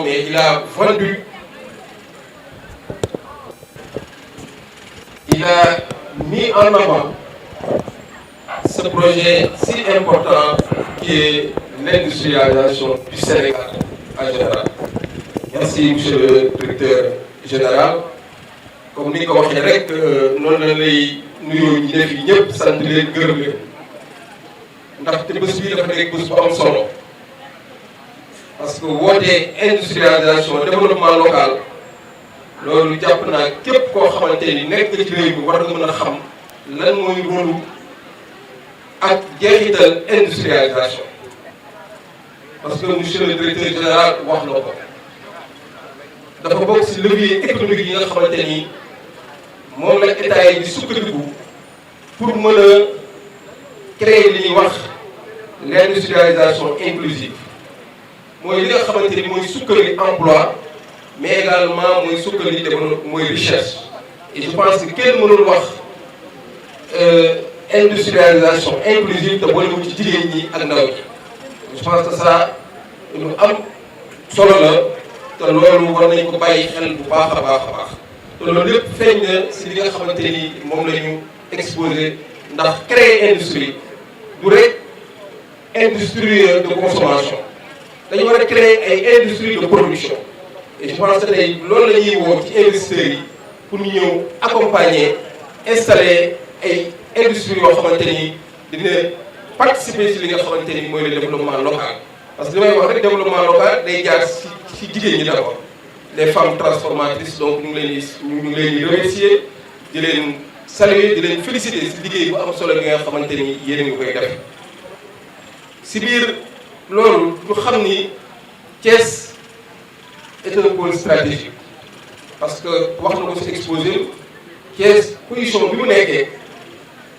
mais il a vendu, il a mis en avant ce projet si important qui est l'industrialisation du Sénégal en général. Merci monsieur le directeur général. Comme ni ko waxee rek noonu la lay nuyoo ñi def yi ñëpp sant leen gërëm leen ndaxte bés bi dafa nekk bés bu am solo parce que woote industrialisation développement local loolu jàpp naa képp koo xamante ni nekk nga ci réew mi war nga mën a xam lan mooy rôle ak jeexital industrialisation parce que monsieur le directeur général wax na ko dafa bokk ci levier économique yi nga xamante ni moom la état yi di sukkandiku pour mën a créer li ñuy wax l'industrialisation inclusive mooy li nga xamante ni mooy sukkali emploi mais également mooy sukkali développement mooy recherche et je pense que kenn mënul wax industrialisation inclusive te boolewul ci jigéen ñi ak ndaw ñi je pense que ça lu am solo la te loolu war nañ ko bàyyi xel bu baax a baax a baax te loolu lépp feeñ na si li nga xamante ni moom la ñu exposé ndax créer industrie du rek industrie de consommation dañu war a créer ay industrie de production et je pense que tey loolu la ñuy woo ci investisseurs yi pour ñu ñëw accompagner installer ay industrie yoo xamante ni dina participer si li nga xamante ni mooy le développement local parce que li may wax rek développement local day jaar si jigéen ñi d'abord les femmes transformatrices donc ñu ngi leen di remercier di leen saluer di leen féliciter si liggéey bu am solo bi nga xamante ni yéen a ngi koy def si biir loolu ñu xam ni Thiès est un pôle stratégique parce que wax na ko si exposé Thiès position bi mu nekkee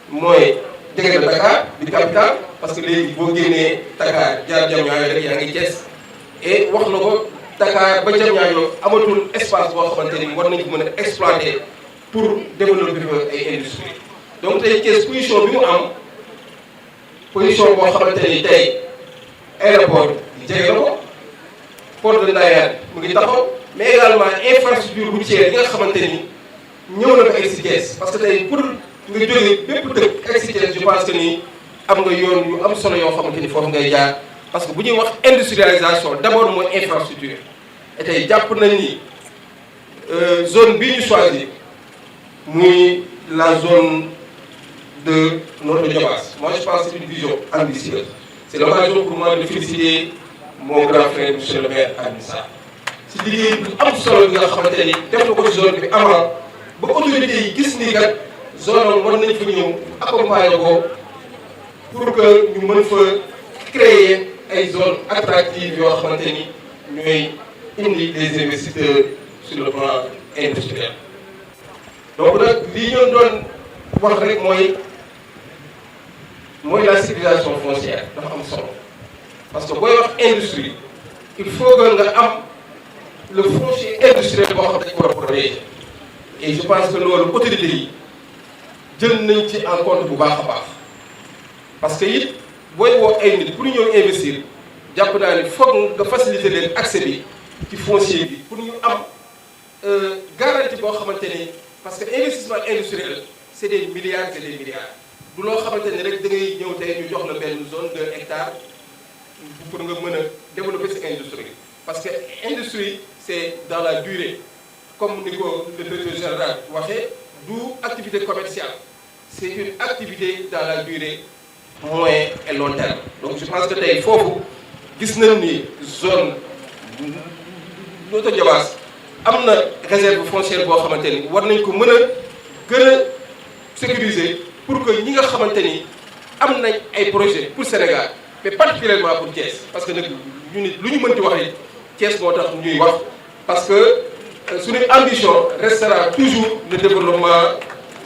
mooy jege na Dakar di capitale parce que léegi boo génnee Dakar jaar Diamniadio rek yaa ngi Thiès et wax na ko Dakar ba Diamniadio amatul espace boo xamante ni war nañ ko mën a exploiter pour développer fa ay industrie donc tey Thiès position bi mu am position boo xamante ni tey aéroport jege na ko port de Ndayane mu ngi taxaw mais également infrastructure routière yi nga xamante ni ñëw na ko ay si Thiès parce que tey pour nga jógee bépp dëkk ak si Thiès je pense que ni am nga yoon yu am solo yoo xamante ni foofu ngay jaar parce que bu ñuy wax industrialisation d'abord mooy infrastructure et tey jàpp nañ ni zone bii ñu choisir muy la zone de Notto Diobass moi je pense que c'est une vision ambitieuse c'est l'occasion pour moi de féliciter mon grand frère monsieur le maire Alioune Sarr si liggéey bu am solo bi nga xamante ni def na ko ci zone bi avant ba autorités yi gis ni kat zone am war nañ fa ñëw accompagner ko pour que ñu mën fa créer ay zones attractives yoo xamante ni ñooy indi des investisseurs sur le plan industriel. donc nag li ñu doon wax rek mooy la sécurisation foncière dafa am solo parce que booy wax industrie il faut que nga am le foncier industriel boo xam ne dañ ko war a protéger et je pense que loolu autorités yi jël nañ ci en compte bu baax a baax parce que it booy woo ay nit pour ñëw investir jàpp naa ni foog nga faciliter leen accès bi ci foncier bi pour ñu am garantie boo xamante ni parce que investissement industriel c'est des milliards et des milliards du loo xamante ni rek da ngay ñëw tey ñu jox la benn zone de hectare pour nga mën a développer cette industrie parce que industrie c'est dans la durée comme ni ko le directeur général waxee du activité commerciale c'est une activité dans la durée moyen et long terme donc je pense que tey foofu gis nañ ni zone Notto Diobass am na réserve foncière boo xamante ni war nañ ko mën a gën a sécuriser pour que ñi nga xamante ni am nañ ay projets pour Sénégal mais particulièrement pour Thiès parce que nag ñu nit lu ñu mënti wax it Thiès moo tax ñuy wax parce que suñu ambition restera toujours le développement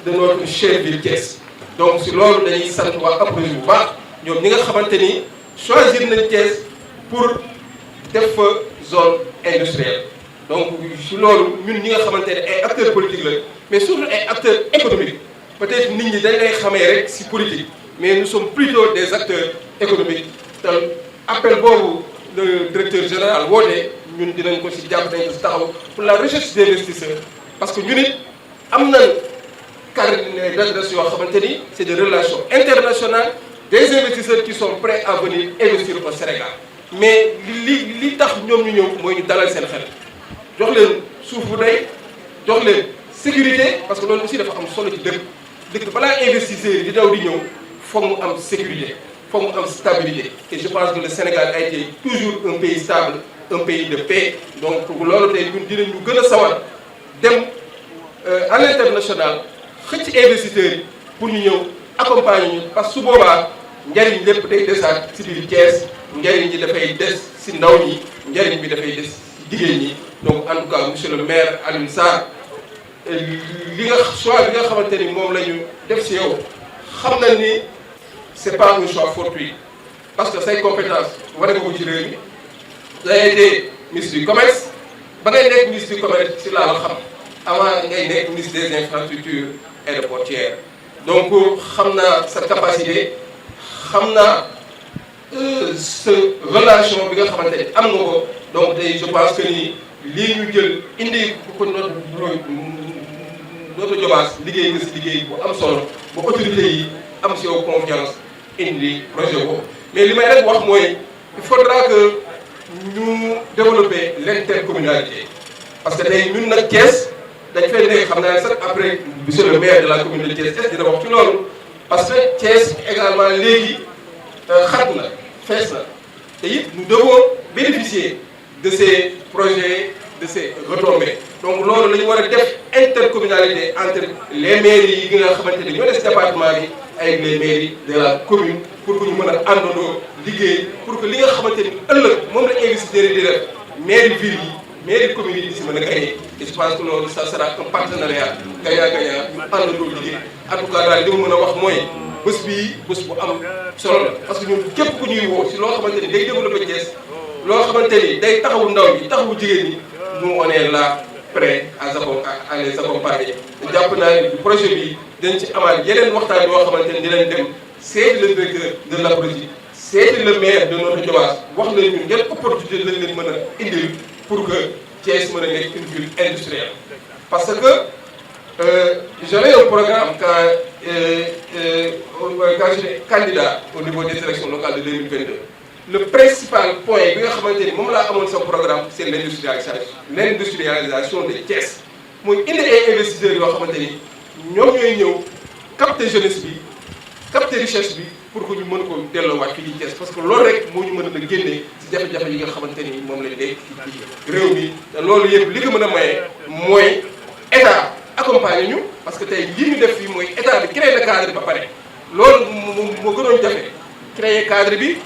de notre chère ville Thiès donc si loolu dañuy sant waa APROSI bu baax ñoom ñi nga xamante ni choisir nañ Thiès pour def fa zone industrielle. Donc si loolu ñun ñi nga xamante ne ay acteurs politiques la mais surtout ay acteurs économiques peut-être nit ñi dañ lay xamee rek ci politique mais nous sommes plutôt des acteurs économiques te appel boobu le directeur général woote ñun dinañ ko ci jàpp nañ ko ci taxaw pour la recherche d'investisseurs parce que ñun it am na carnet d'adresse yoo xamante ni c'est des relations internationales des investisseurs qui sont prêts à venir investir au Sénégal mais li tax ñoom ñu ñëw mooy ñu dalal seen xel jox leen suuf bu doy jox leen sécurité parce que loolu aussi dafa am solo ci dëkk balaa investisseurs yi di daw di ñëw foog mu am sécurité foog mu am stabilité et je pense que le Sénégal a été toujours un pays stable un pays de paix donc loolu tey ñun dinañu gën a sawar dem à l'international xëcc investisseurs yi pour ñu ñëw accompagner ñu parce que su boobaa njariñ lépp day desaat ci biir Thiès njariñ ji dafay des ci ndaw ñi njariñ bi dafay des ci jigéen ñi donc en tout cas monsieur le maire Alioune Sarr li nga choix bi nga xamante ni moom la ñu def ci yow xam na ni c'est pas un choix fortuit parce que say compétence war nga ko ci réew mi day été ministre du commerce ba ngay nekk ministre du commerce ci laa la xam avant ngay nekk ministre des infrastructures aéroportuaires donc xam naa sa capacité xam naa sa relation bi nga xamante ni am nga ko donc tey je pense que ni lii ñu jël indi ko notre Diobass liggéey nga si liggéey bu am solo ba autorités yi am si yow confiance indi projet boobu mais li may rek wax mooy il faudra que ñu développer l'intercommunalité parce que tey ñun nag Thiès dañ fay nekk xam naa ne sax après monsieur le maire de la commune de Thiès dina wax ci loolu parce que Thiès également léegi xat na fees na te it nous devons bénéficier de ces projets de ces retombées donc loolu la ñu war a def intercommunalité entre les mairies yi nga xamante ni ñoo des département bi avec les mairies de la commune pour que ñu mën a àndandoo liggéey pour que li nga xamante ni ëllëg moom la investisseurs yi di def mairie ville yi mairie commune yi di si mën a gagné et je pense que loolu ça sera un partenariat gagnant-gagnant ñu àndandoo liggéey en tout cas daal li mu mën a wax mooy bés bii bés bu am solo la parce que ñun képp ku ñuy woo si loo xamante ni day développé Thiès loo xamante ni day taxawu ndaw ñi taxawu jigéen ñi nous on est là prêt à les accompagner te jàpp naa ni projet bi dañ ci amaat yeneen waxtaan yoo xamante ni dinañ dem seeti le directeur de l'APROSI seeti le maire de notre Diobass wax leen ñun yan opportunité lañ leen mën a indil pour que Thiès mën a nekk une ville industrielle parce que j'avais un programme quand j'étais candidat au niveau des élections locales de 2022 le principal point bi nga xamante ni moom laa amoon sama programme c'est l'industrialisation de Thiès mooy indi ay investisseurs yoo xamante ni ñoom ñooy ñëw capter jeunesse bi capter richesse bi pour que ñu mën ko delloowaat fii ci Thiès parce que loolu rek moo ñu mën a génnee ci jafe-jafe yi nga xamante ni moom lañ nekk ci réew mi te loolu yëpp li ko mën a maye mooy état accompagner ñu parce que tey lii ñu def fii mooy état bi créer le cadre ba pare loolu moo gënoon jafe créer cadre bi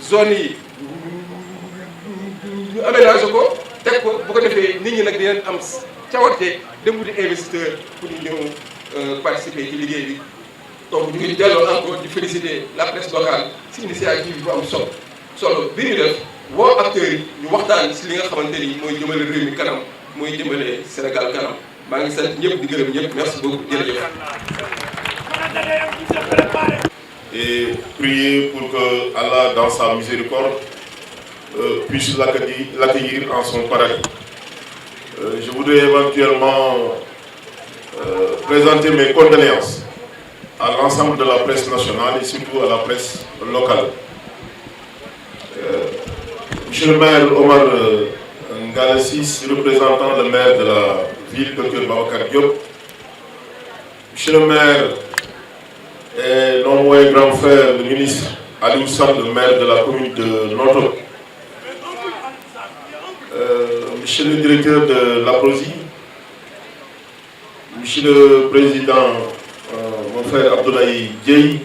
zone yi ñu aménagé ko teg ko bu ko defee nit ñi nag dinañ am cawarte dem wuti investisseur pour ñu ñëw participer ci liggéey bi donc ñu ngi delloo encore di féliciter la presse locale ci initiative bu am solo bi ñu def woo acteurs yi ñu waxtaan ci li nga xamante ni mooy jëmale réew mi kanam mooy jëmale Sénégal kanam maa ngi sant ñëpp di gërëm ñëpp merci beaucoup jërëjëf. Et prier pour que Allah, dans sa miséricorde, puisse l'accueillir en son paradis. Je voudrais éventuellement présenter mes condoléances à l'ensemble de la presse nationale et surtout à la presse locale. Monsieur le maire Omar Ngalassis, représentant le maire de la ville, Dr Babacar Diop. Monsieur le maire et non moins grand frère, le ministre Aliou Sall, le maire de la commune de Noto. Monsieur le directeur de l'APROSI, Monsieur le président, mon frère Abdoulaye Dieye,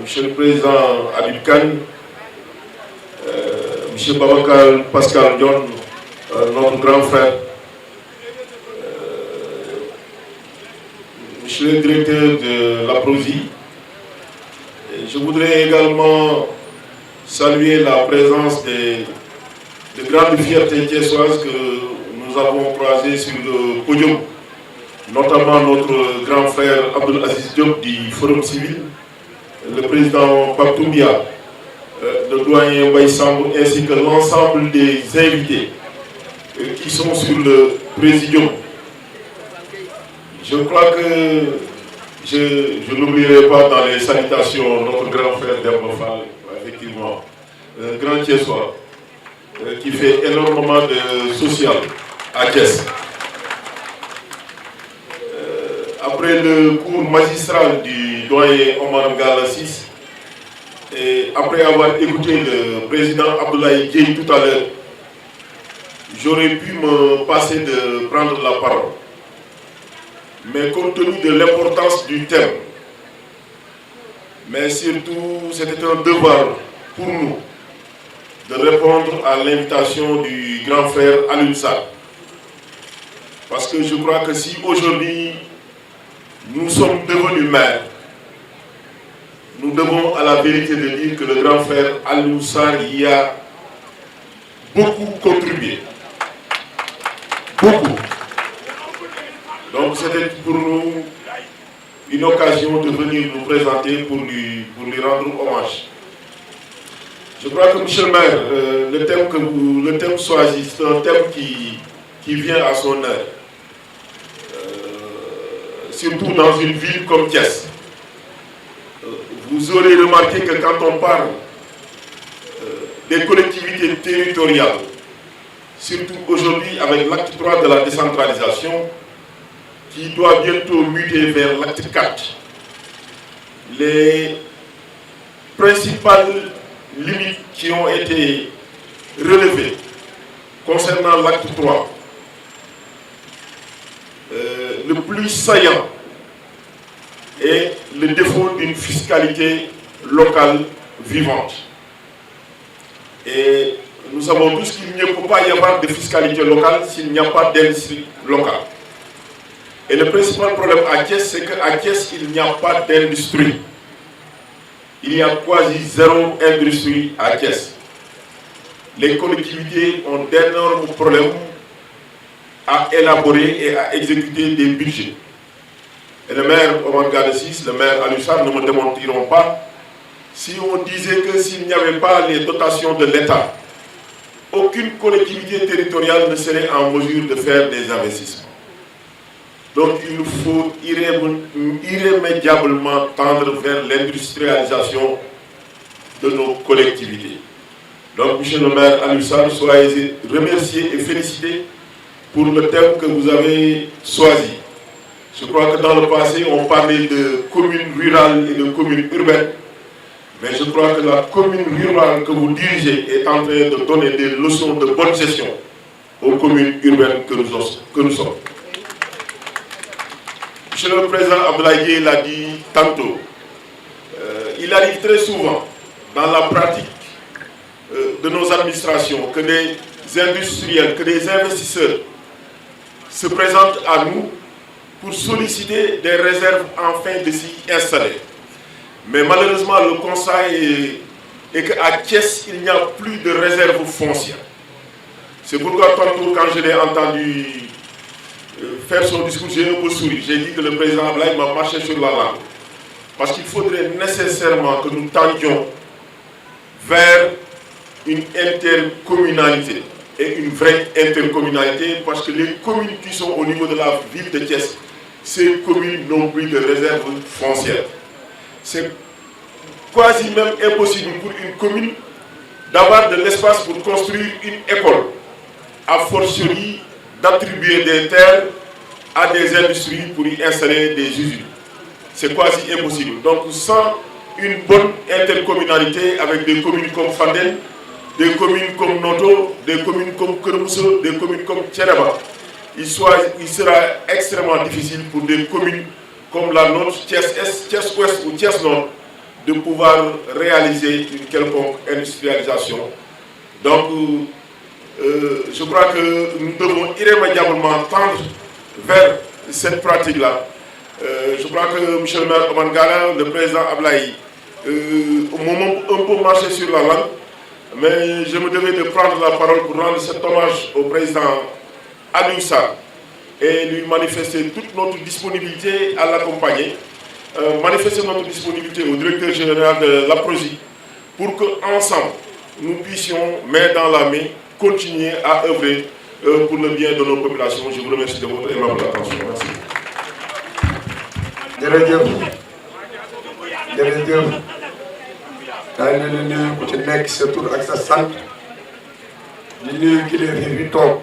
Monsieur le président Habib Kane, Monsieur Babacar Pascal Dion, notre grand frère, Monsieur le directeur de l'APROSI. Je voudrais également saluer la présence de grandes fiertés thiessoises que nous avons croisées sur le podium, notamment notre grand frère Abdul Aziz Diop du Forum Civil, le président Paptoumbia, le doyen Baïsambou, ainsi que l'ensemble des invités qui sont sur le présidium. Je crois que je n'oublierai pas dans les salutations notre grand frère Derbofal, effectivement, un grand Thiessois, qui fait énormément de social à Thiès. Après le cours magistral du doyen Omar Galassis, et après avoir écouté le président Abdoulaye Dièye tout à l'heure, j'aurais pu me passer de prendre la parole. Mais compte tenu de l'importance du thème, mais surtout c'était un devoir pour nous de répondre à l'invitation du grand frère Alioune Sarr. Parce que je crois que si aujourd'hui nous sommes devenus maires, nous devons à la vérité de dire que le grand frère Alioune Sarr y a beaucoup contribué. Beaucoup. Donc c'était pour nous une occasion de venir nous présenter pour lui rendre hommage. Je crois que, monsieur le maire, le thème choisi, c'est un thème qui vient à son heure. Surtout dans une ville comme Thiès. Vous aurez remarqué que quand on parle des collectivités territoriales, surtout aujourd'hui avec l'acte 3 de la décentralisation, qui doit bientôt muter vers l'acte 4, les principales limites qui ont été relevées concernant l'acte 3, le plus saillant est le défaut d'une fiscalité locale vivante. Et nous savons tous qu'il ne peut pas y avoir de fiscalité locale s'il n'y a pas d'industrie locale. Et le principal problème à Thiès, c'est qu'à Thiès, il n'y a pas d'industrie. Il y a quasi zéro industrie à Thiès. Les collectivités ont d'énormes problèmes à élaborer et à exécuter des budgets. Et le maire Omar Galassis, le maire Alioune Sarr ne me démentiront pas si on disait que s'il n'y avait pas les dotations de l'État, aucune collectivité territoriale ne serait en mesure de faire des investissements. Donc il nous faut irrémédiablement tendre vers l'industrialisation de nos collectivités. Donc, monsieur le maire Alioune Sarr, soyez remercié et félicité pour le thème que vous avez choisi. Je crois que dans le passé, on parlait de communes rurales et de communes urbaines. Mais je crois que la commune rurale que vous dirigez est en train de donner des leçons de bonne gestion aux communes urbaines que nous sommes. Monsieur le président Abdoulaye Dièye l'a dit tantôt, il arrive très souvent dans la pratique de nos administrations que des industriels, que des investisseurs se présentent à nous pour solliciter des réserves afin de s'y installer. Mais malheureusement, le constat est qu'à Thiès, il n'y a plus de réserves foncières. C'est pourquoi tantôt, quand je l'ai entendu faire son discours, j'ai un peu souri. J'ai dit que le président Ablaye m'a marché sur la langue. Parce qu'il faudrait nécessairement que nous tendions vers une intercommunalité. Et une vraie intercommunalité, parce que les communes qui sont au niveau de la ville de Thiès, ces communes n'ont plus de réserve foncière. C'est quasi même impossible pour une commune d'avoir de l'espace pour construire une école, a fortiori d'attribuer des terres à des industries pour y installer des usines. C'est quasi impossible. Donc sans une bonne intercommunalité avec des communes comme Fandène, des communes comme Noto, des communes comme Kermousso, des communes comme Tchénaba, il sera extrêmement difficile pour des communes comme la nôtre, Thiès-Est, Thiès-Ouest ou Thiès-Nord, de pouvoir réaliser une quelconque industrialisation. Donc, je crois que nous devons irrémédiablement tendre vers cette pratique-là. Je crois que M. le maire Omar Gala, le président Ablaye, au moment où on peut marcher sur la langue, mais je me devais de prendre la parole pour rendre cet hommage au président Aliou Sarr et lui manifester toute notre disponibilité à l'accompagner, manifester notre disponibilité au directeur général de l'APROSI pour qu'ensemble, nous puissions, main dans la main, continuer à œuvrer pour le bien de nos populations. Je vous remercie de votre aimable attention. Merci. jërëjëf daal di nuyu ku ci nekk sa tur ak sa sant di nuyu kilifa fi toog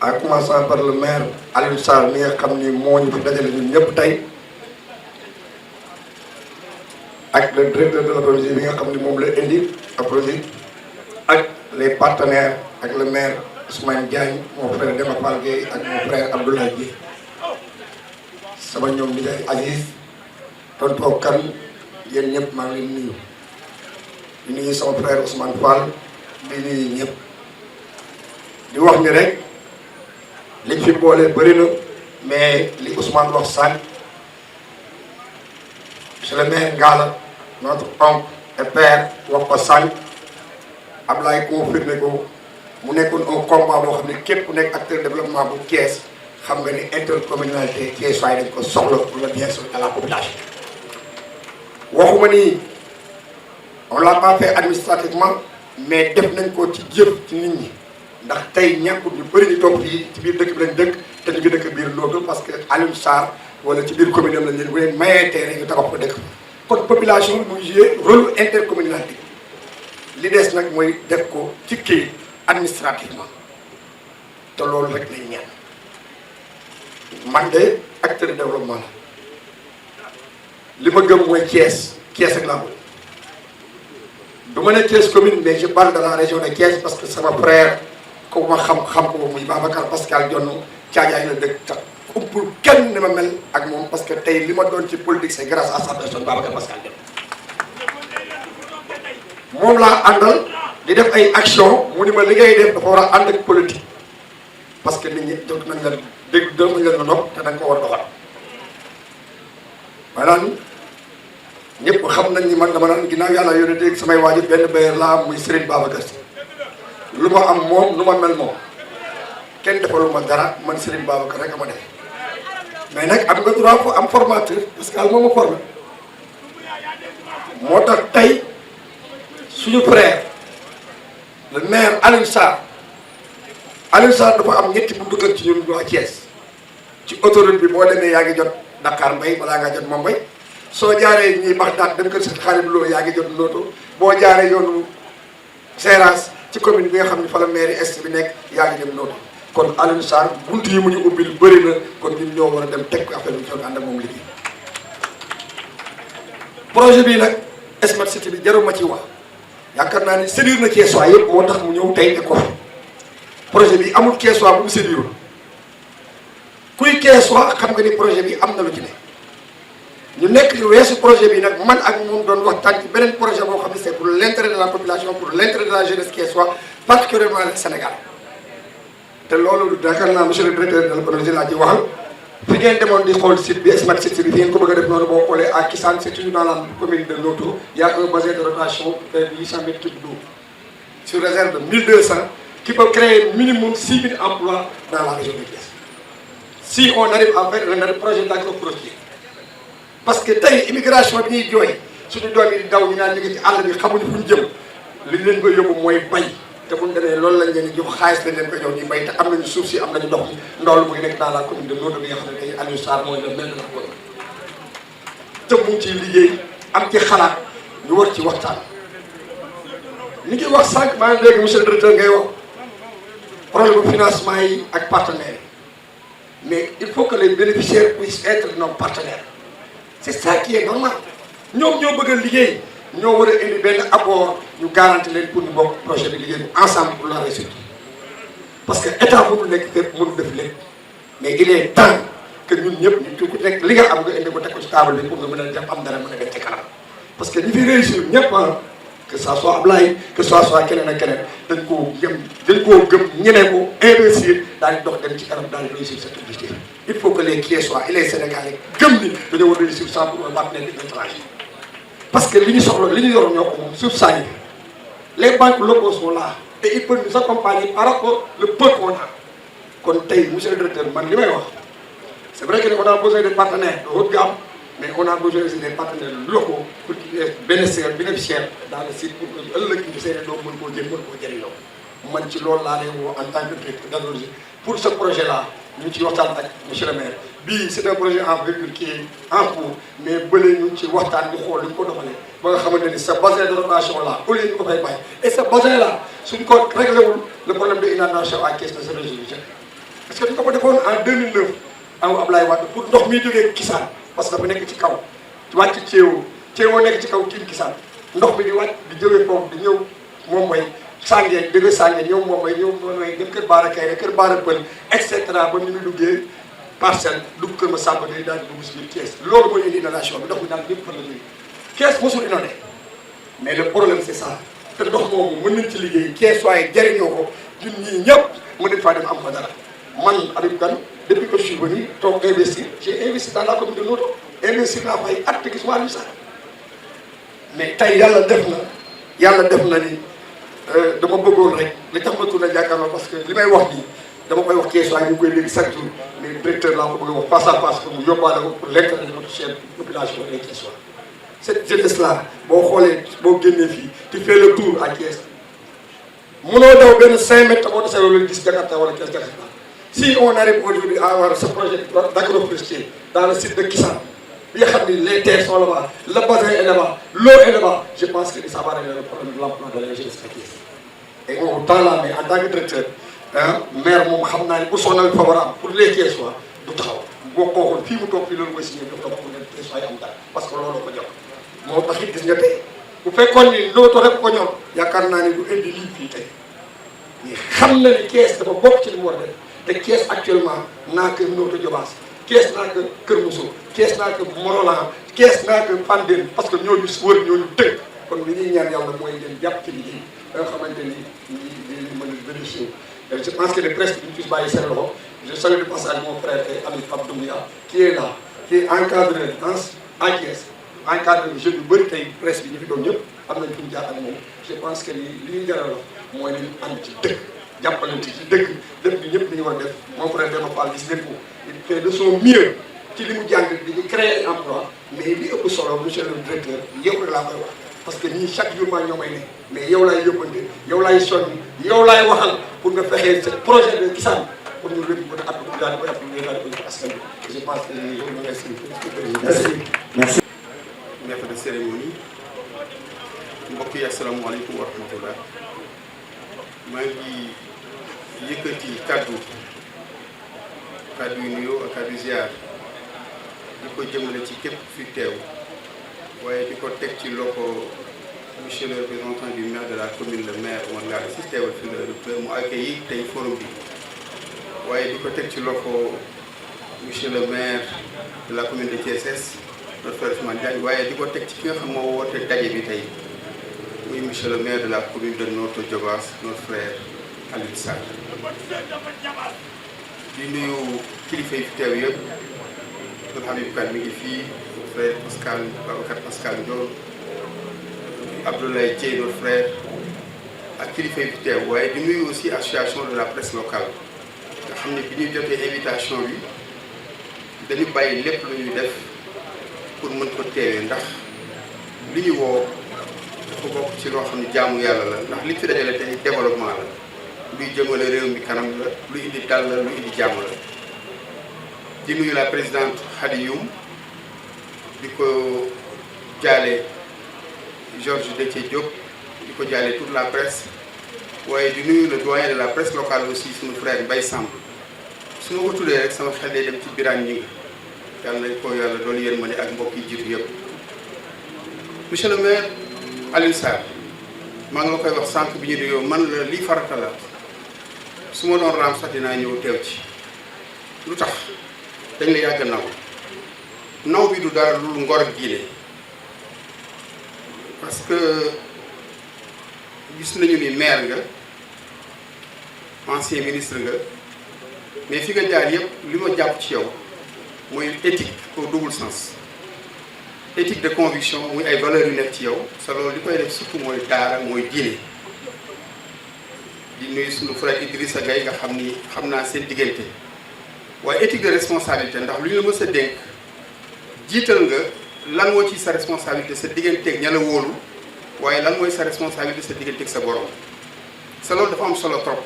en commençant par le maire Aliou Sarr mi nga xam ni moo ñu fi dajale ñun ñëpp tey ak le directeur de l'APROSI bi nga xam ni moom la indi APROSI ak les partenaires ak le maire Ousmane Diagne mon frère Demba Fall Gueye ak mon frère Abdoulaye Gueye sama ñoom di day Aziz tonton kan yéen ñëpp maa ngi leen nuyu di nuyu sama frère Ousmane Fall di nuyu ñëpp di wax ni rek liñ fi boole bëri na mais li Ousmane wax sànq monsieur le maire Ngalla notre oncle et père wax ko sànq Ablaye confirmé ko mu nekkoon un combat boo xam ne képp ku nekk acteur développement bu Thiès xam nga ni intercommunalité Thiès waaye dañ ko soxla pour le bien-être à la population. waxuma ni on l'a pas fait administrativement mais def nañ ko ci jëf ci nit ñi ndax tey ñàkkut ñu bëri ñu toog fii ci biir dëkk bi lañ dëkk te ñu ngi dëkk biir Notto parce que Aliou Sarr wala ci biir commune am lañ leen bu leen mayee terrain ñu tabax ko dëkk kon population muy jouer rôle intercommunalité li des nag mooy def ko ci kii administrativement te loolu rek lañ ñaan man de acteur de développement la li ma gëm mooy Thiès ak laa bëgg du ma ne Thiès commune mais je parle de la région de Thiès parce que sama frère ko ma xam ko muy Babacar Pascal Dione Thiadiaye la dëkk tax pour kenn ni ma mel ak moom parce que tey li ma doon ci politique c'est grâce à sa personne Babacar Pascal Dione moom laa àndal di def ay action mu ni ma li ngay def dafa war a ànd ak politique parce que nit ñi jot nañ leen dégg doo nañ leen nopp te da nga ko war a doxal maanaam ñëpp xam nañ ni man dama naan ginnaaw yàlla yónnee dégg samay waajur benn bailleur laa muy Serigne Babacar Sy lu ma am moom lu ma mel moom kenn defalu ma dara man Serigne Babacar rek a ma def mais nag am nga droit ko am formateur parce que moom ma formé moo tax tey suñu frère le maire Aliou Sarr dafa am ñetti buntu kër ci ñun waa Thiès ci autoroute bi boo demee yaa ngi jot Dakar Mbaye balaa nga jot moom Mbaye soo jaaree ñuy Baxdaat dem kër si xaalim loo yaa ngi jot Notto boo jaaree yoonu Seras ci commune bi nga xam ne fa la mairie est bi nekk yaa ngi dem Notto kon Aliou Sarr buntu yi mu ñu ubbil bëri na kon ñun ñoo war a dem teg ko affaire bi ñoo ànd ak moom liggéey projet bii nag Smart City bi jarul ma ci wax yaakaar naa ni sédir na Thiès yëpp moo tax mu ñëw tey ko projet bi amul Thiès bu mu sédirul kuy Thiès xam nga ni projet bi am na lu ci ne ñu nekk yu weesu projet bi nag man ak moom doon waxtaan ci beneen projet boo xam ne c'est pour l'intérêt de la population pour l'intérêt de la jeunesse thiessoise particulièrement le Sénégal te loolu yaakaar naa monsieur le directeur de l'APROSI laa ci waxal fi ngeen demoon di xool site bi Smart City bi fi ngeen ko bëgg a def noonu boo xoolee à Kissane c'est toujours dans la commune de Notto il y a un bassin de rotation de 800 mètres cubes d'eau sur réserve de 1200 qui peut créer minimum 6000 emplois dans la région de Thiès si on arrive à faire un projet d'agroforestier parce que tey immigration bi ñuy jooy suñu doom yi di daw ñu naan ñu ngi ci àll bi xamuñu fu ñu jëm li leen koy yóbbu mooy bay te bu ñu demee loolu lañ leen di jox xaalis lañ leen koy jox ñu bay te am nañu suuf si am nañu ndox mi ndoolu mu ngi nekk dans la commune de Notto bi nga xam ne tey Aliou Sarr mooy le maire de la commune te mu ngi ciy liggéey am ci xalaat ñu war ci waxtaan li ngi wax sànq maa ngi léegi monsieur le directeur ngay wax problème bu financement yi ak partenaires yi mais il faut que les bénéficiaires puissent être nos partenaires c'est ça qui est normal ñoom ñoo bëgg a liggéey ñoo war a indi benn apport ñu garanti leen pour ñu bokk projet bi liggéey bu ensemble pour la réussite parce que état mënul nekk fépp mënul def lépp mais il est temps que ñun ñëpp ñu tuuti nekk li nga am nga indi ko teg ko ci table bi pour nga mën a def am dara mën a def ci kanam parce que ñi fi réussir ñëpp que ça soit Ablaye que ça soit keneen ak keneen dañ koo gëm ñeneen ko investir daal di dox dem ci kanam daal di réussir cette objectif il faut que les Thiessois et les Sénégalais gëm ni dañoo war a réussir sans pour un partenaire étranger parce que li ñu soxla li ñu yor ñoo ko moom suuf saa yi les banques locaux sont là et ils peuvent nous accompagner par rapport au peu qu'on a. Kon tey monsieur le directeur man li may wax c'est vrai que on a besoin de partenaires de haut de gamme mais on a besoin aussi des partenaires locaux pour qu'ils soient bénéficiaires dans le site pour que ëllëg ñu seen doom mën koo jël mën koo jëriñoo man ci loolu laa lay woo en tant que directeur d'agriculture pour ce projet là ñu ci waxtaan ak monsieur le maire bii c'est un projet en virgule qui est en cours mais bële ñu ci waxtaan di xool lu ñu ko doxalee ba nga xamante ni sa bassin de rotation là au lieu ñu ko fay bàyyi et ce bassin là suñ ko réglé wul le problème de inondation à Thiès ne se résout jamais parce que dañ ko defoon en 2009 am Ablaye Wade pour ndox mi jógee Kisaan parce que dafa nekk ci kaw wàcc Thiéwo nekk ci kaw kii Kisaan ndox mi di wàcc di jógee foofu di ñëw moom mooy Sàngeen jóge Sàngeen ñëw moom mooy dem Kër Baara Kayre Kër Baara Pël et cetera ba ñu ngi duggee Parcelles dugg Kër Masamba day daal di dugg si biir Thiès loolu mooy indi inondation bi ndox mi daal ñëpp fan la jógee Thiès mosul inondé mais le problème c'est ça te ndox moomu mën nañ ci liggéey Thiès waaye jariñoo ko ñun ñii ñëpp mën nañ faa dem am fa dara man Habib Kane depuis que je suis venu toog investir j'ai investi dans la commune de Noto investir naa fay at te gisuma lu sax mais tey yàlla def na ni dama bëggoon rek li tax ma tourné jàkkaarloo parce que li may wax nii dama koy wax Thiès waaye ñu koy léegi chaque jour mais directeur laa ko bëgg a wax face à face pour mu yóbbaale ko pour l'intérêt de notre chère population et Thiès waa cette jeunesse là boo xoolee boo génnee fii tu fais le tour à Thiès mënoo daw benn 5 mètres boo desee wala 10 Jakarta wala 15 Jakarta si on arrive aujourd'hui à avoir ce projet d'agroforestier dans le site de Kissane bi nga xam ni les terres sont là-bas le bassin est là-bas l'eau est là-bas je pense que ça va régler le problème de l'emploi de la jeunesse à Thiès et on tend là mais en tant que directeur maire moom xam naa ne pour son avis favorable pour les Thiessois du taxaw boo ko waxoon fii mu toog fii loolu mooy signé jox ko pour les Thiessois yi am dara parce que loolu ko jox moo tax it gis nga tey bu fekkoon ni loolu rek ko ñor yaakaar naa ne du indi lii fii tey mais xam na ni Thiès dafa bokk ci li mu war a def te Thiès actuellement naa ko Notto Diobass Thiès naa ko Kër Mousso Thiès naa ko Morolan Thiès naa ko Fandène parce que ñooñu wër ñooñu tënk kon li ñuy ñaan yàlla mooy ngeen jàpp ci liggéey ba nga xamante ni ñi mën a bénéficier je pense que les presse duñ ci bàyyi seen loxo je salue de passage mon frère et ami Pape Doumbia qui est là qui est encadré à Thiès encadré jeune yu bëri tey presse bi ñu fi doon ñëpp am nañ fu ñu jaar ak moom je pense que li ñuy jaral mooy nañu ànd ci dëkk jàppalante ci dëkk def bi ñëpp li ñu war a def mon frère Demba Fall gis ngeen ko il fait de son mieux ci li mu jàng di créer ay emploi mais li ëpp solo monsieur le directeur yow rek laa koy wax parce que ñii chaque jour maa ñoo may ne mais yow laay yóbbante yow laay sonni yow laay waxal pour nga fexee ce projet de Kissane pour ñu lépp mën a appliquer daal di koy appliquer daal di koy askan bi je pense que je vous remercie. merci. maître de cérémonie mbokk yi asalaamaaleykum wa rahmatullah maa ngi yëkkati kaddu yu nuyoo ak kaddu ziar di ko jëmale ci képp fi teew waaye di ko teg ci loxo monsieur le représentant du maire de la commune le maire Omar Ngalla Ciss teewal fi le docteur mu accueilli tey forum bi waaye di ko teg ci loxo monsieur le maire de la commune de Thiès notre frère Ousmane Diagne waaye di ko teg ci ki nga xam moo woote daje bi tey muy monsieur le maire de la commune de Notto Diobass notre frère Alioune Sarr di nuyu kilifa yi fi teew yëpp notre Habib Kane mi ngi fii notre frère Pascal Babacar Pascal Ndiol Abdoulaye Dieye notre frère ak kilifa yi fi teew waaye di nuyu aussi association de la presse locale nga xam ne bi ñuy jotee invitation bi dañu bàyyi lépp lu ñuy def pour mën ko teewee ndax li ñu woo dafa bokk ci loo xam ne jaamu yàlla la ndax li fi dajale tey développement la luy jëmale réew mi kanam la luy indi dal la luy indi jàmm la di nuyu la présidente Khady Youm di ko jaale Georges Déthié Diop di ko jaale toute la presse waaye di nuyu le doyen de la presse locale aussi suñu frère Mbaye Samb su ma ko tuddee rek sama xel day dem ci Birane ñi yàlla nañ ko yàlla doon yërmande ak mbokk yi jiitu yëpp monsieur le maire Alioune Sarr maa ngi la koy wax sànq bi ñu nuyoo man la lii farata la su ma doon raam sax dinaa ñëw teew ci lu tax dañ la yàgg naw bi du dara lu ngor ak diine parce que gis nañu ni maire nga ancien ministre nga mais fi nga jaar yëpp li ma jàpp ci yow mooy éthique au double sens éthique de conviction muy ay valeurs yu nekk ci yow sa loolu li koy def surtout mooy daara mooy diine di nuyu suñu frère Idrissa Gueye nga xam ni xam naa seen diggante waaye éthique de responsabilité ndax lu ñu la mës a dénk jiital nga lan moo ci sa responsabilité sa digganteeg ña la wóolu waaye lan mooy sa responsabilité sa digganteeg sa borom sa loolu dafa am solo trop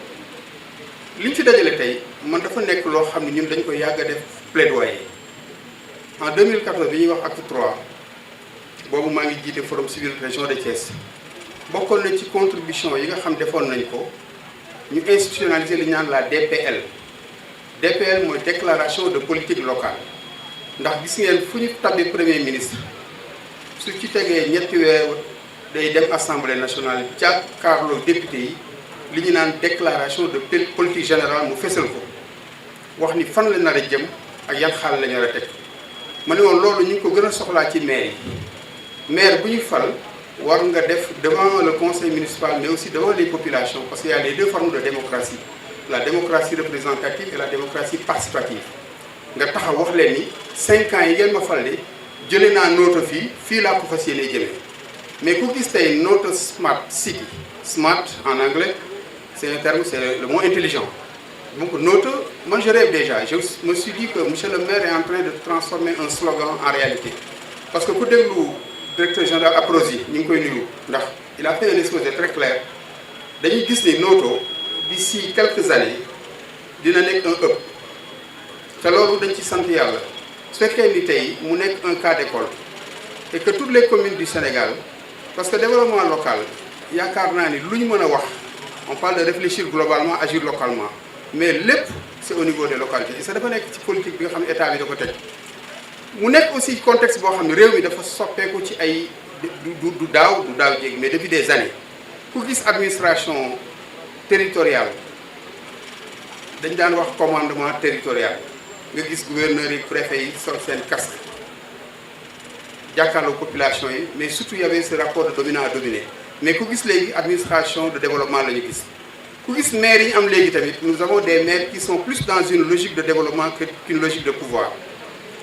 li ñu fi dajale tey man dafa nekk loo xam ne ñun dañ ko yàgg a def plaidoyer en 2014 bi ñuy wax acte 3 boobu maa ngi jiite forum civil région de Thiès bokkoon na ci contribution yi nga xam defoon nañ ko ñu institutionnaliser li ñu naan la DPL DPL mooy déclaration de politique locale ndax gis ngeen fu ñu tabbi premier ministre su ci tegee ñetti weer day dem assemblée nationale jàkkaarloo député yi li ñu naan déclaration de politique générale mu fesal ko wax ni fan la nar a jëm ak yan xaal la ñu war a teg ma ne woon loolu ñu ngi ko gën a soxlaa ci maire yi maire bu ñu fal war nga def devant le conseil municipal mais aussi devant les populations parce qu'il y a les deux formes de démocratie la démocratie représentative et la démocratie participative nga taxaw wax leen ni 5 ans yi ngeen ma fal de jëlee naa nooto fii laa ko fas yéenee jëmee mais ku gis tey nooto smart city smart en anglais c'est un terme, c'est le mot intelligent. Donc nooto, moi je rêve déjà, je me suis dit que monsieur le maire est en train de transformer un slogan en réalité parce que ku déglu directeur général Aprosi ñu ngi koy nuyu ndax il a fait un exposé très clair dañuy gis ni nooto d'ici quelques années dina nekk un hub te loolu dañ ci sant yàlla su fekkee ni tey mu nekk un cas d'école et que toutes les communes du Sénégal parce que développement local yaakaar naa ni lu ñu mën a wax on parle de réfléchir globalement agir localement mais lépp c'est au niveau des localités et ça dafa nekk ci politique bi nga xam ne état bi da ko teg mu nekk aussi contexte boo xam ne réew mi dafa soppeeku ci ay du daaw jéeg mais depuis des années ku gis administration territoriale dañ daan wax commandement territorial nga gis gouverneurs yi préfets yi sol seen casque jàkkaarloo population yi mais surtout y avait ce rapport de dominant à dominé mais ku gis léegi administration de développement la ñu gis ku gis maires yi am léegi tamit nous avons des maires qui sont plus dans une logique de développement qu'une logique de pouvoir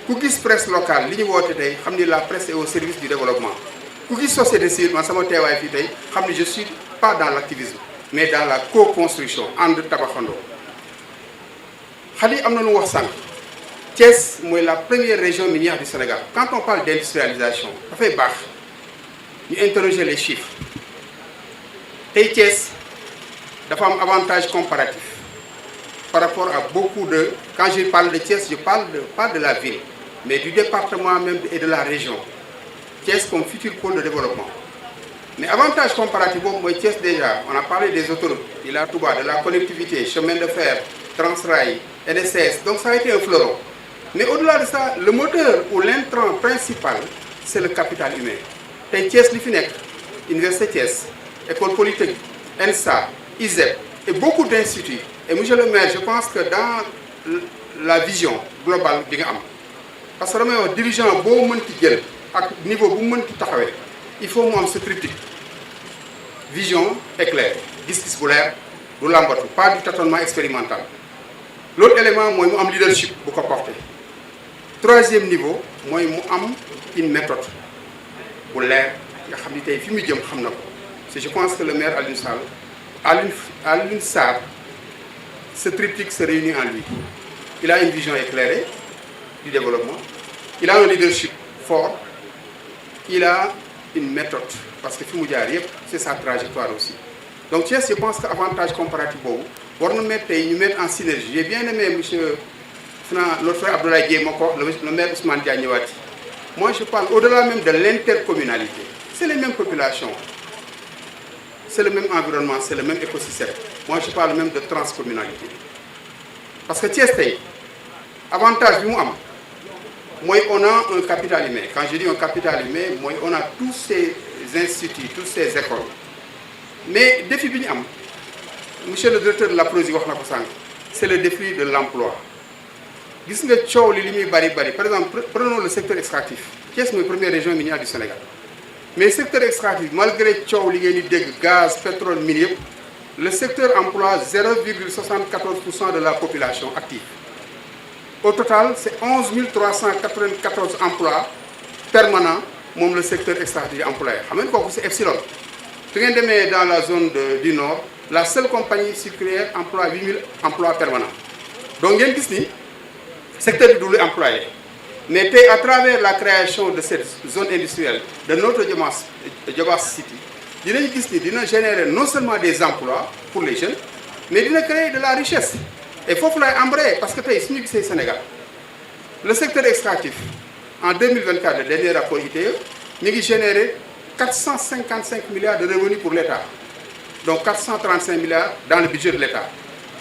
ku gis presse locale li ñu woote tey xam ni la presse est au service du développement ku gis société civile man sama teewaay fii tey xam ni je suis pas dans l'activisme mais dans la co-construction ànd tabaxandoo xale yi am na lu wax sànq Thiès mooy la première région minière du Sénégal quand on parle d'industrialisation dafay baax ñu interroger les chiffres tey Thiès dafa am avantage comparatif par rapport à beaucoup de quand je parle de Thiès je parle pas de la ville mais du département même et de la région Thiès comme futur pôle de développement mais avantage comparatif boobu mooy Thiès déjà on a parlé des autoroutes Ila Touba de la connectivité chemin de fer Transrail NSS donc ça a été un fleuron mais au-delà de ça le moteur ou l'intrant principal c'est le capital humain tey Thiès li fi nekk Université Thiès École Polytechnique ENSA ISEP et beaucoup d'instituts et monsieur le maire je pense que dans la vision globale bi nga am parce que damay wax dirigeant boo mënti jël ak niveau bu mënti taxawee il faut mu am ce triptyque vision éclair gis-gis bu leer du lambatu pas du tâtonnement expérimental l'autre élément mooy mu am leadership bu ko porté troisième niveau mooy mu am une méthode bu leer nga xam ni tey fi mu jëm xam na ko c'est je pense que le maire Alioune Sarr ce triptyque se réunit en lui il a une vision éclairée du développement il a un leadership fort il a une méthode parce que fi mu jaar yëpp c'est sa trajectoire aussi donc Thiès je pense que avantage comparatif boobu war na mettre tey ñu mettre en synergie j'ai bien aimé monsieur l'autre frère Abdoulaye Dieye moo ko wax le maire Ousmane Dia ñëwaat ci moi je parle au-delà même de l'intercommunalité c'est les mêmes populations c'est le même environnement c'est le même écosystème moi je parle même de transcommunalité parce que Thiès tey avantage bi mu am mooy on a un capital humain quand je dis un capital humain mooy on a tous ces instituts toutes ces écoles mais défi bi ñu am monsieur le directeur de l'APROSI wax na ko sànq c'est le défi de l'emploi gis nga coow li muy bari par exemple prenons le secteur extractif Thiès mooy première région minière du Sénégal mais secteur extractif malgré coow li ngeen di dégg gaz pétrole mine yëpp le secteur emploie 0,74% de la population active au total c'est 11 394 emplois permanents moom le secteur extractif employé xam ngeen kooku c'est epsilon su ngeen demee dans la zone du nord la seule compagnie sucrière emploie 8000 emplois permanents. Donc ngeen gis ni secteur bi du lu employé mais tey à travers la création de cette zone industrielle de notre Diobass City dinañ gis ni dina générer non seulement des emplois pour les jeunes mais dina créer de la richesse et foofu lay embrayer parce que tey suñu gisee Sénégal le secteur extractif en 2024 le dernier rapport ITIE mi ngi générer 455 milliards de revenus pour l'État donc 435 milliards dans le budget de l'État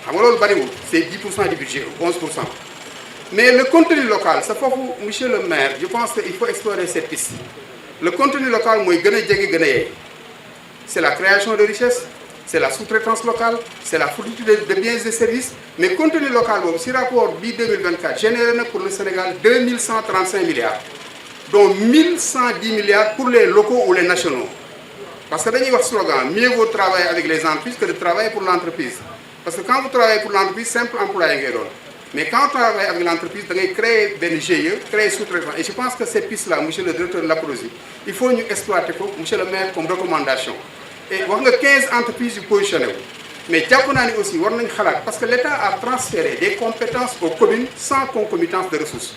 xam nga loolu bariwul c'est 10% du budget 11%. Mais le contenu local c'est foofu monsieur le maire je pense qu'il faut explorer cette piste le contenu local mooy gën a jege gën a yey c'est la création de richesse c'est la sous-traitance locale c'est la fourniture de biens et de services mais contenu local boobu si rapport bi 2024 généré na pour le Sénégal 2135 milliards dont 1110 milliards pour les locaux ou les nationaux parce que dañuy wax slogan mieux vaut travailler avec les entreprises que de travailler pour l'entreprise parce que quand vous travaillez pour l'entreprise simple employé ngay doon mais quand on travaille avec l'entreprise da ngay créer benn GIE créer sous-traitant et je pense que cette piste là monsieur le directeur de l'APROSI il faut ñu exploiter ko monsieur le maire comme recommandation et wax nga 15 entreprises yu positionné wu mais jàpp naa ni aussi war nañ xalaat parce que l'État a transféré des compétences aux communes sans concomitance de ressources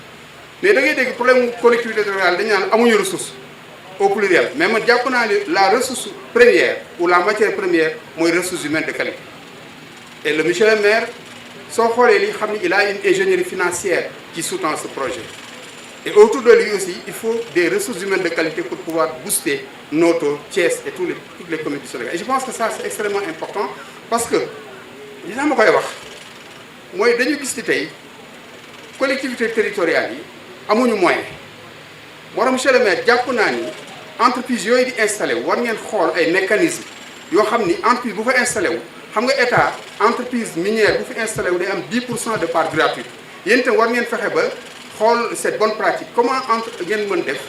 mais da ngay dégg problème mu collectivité territoriale dañu naan amuñu ressource au pluriel mais man jàpp naa ni la ressource première ou la matière première mooy ressources humaines de qualité et le monsieur le maire soo xoolee li xam ni il a une ingénierie financière qui sous-tend ce projet et autour de lui aussi il faut des ressources humaines de qualité pour pouvoir booster Noto, Thiès et toutes les communes du Sénégal et je pense que ça c'est extrêmement important parce que li ma koy wax mooy dañu gis ni tey collectivités territoriales yi amuñu moyen moo tax monsieur le maire jàpp naa ni entreprise yooyu di installé wu war ngeen xool ay mécanismes yoo xam ni entreprise bu fa installé wu xam nga état entreprise minière bu fi installé wu day am 10% de part gratuite yéen itam war ngeen fexe ba xool cette bonne pratique comment ngeen mën def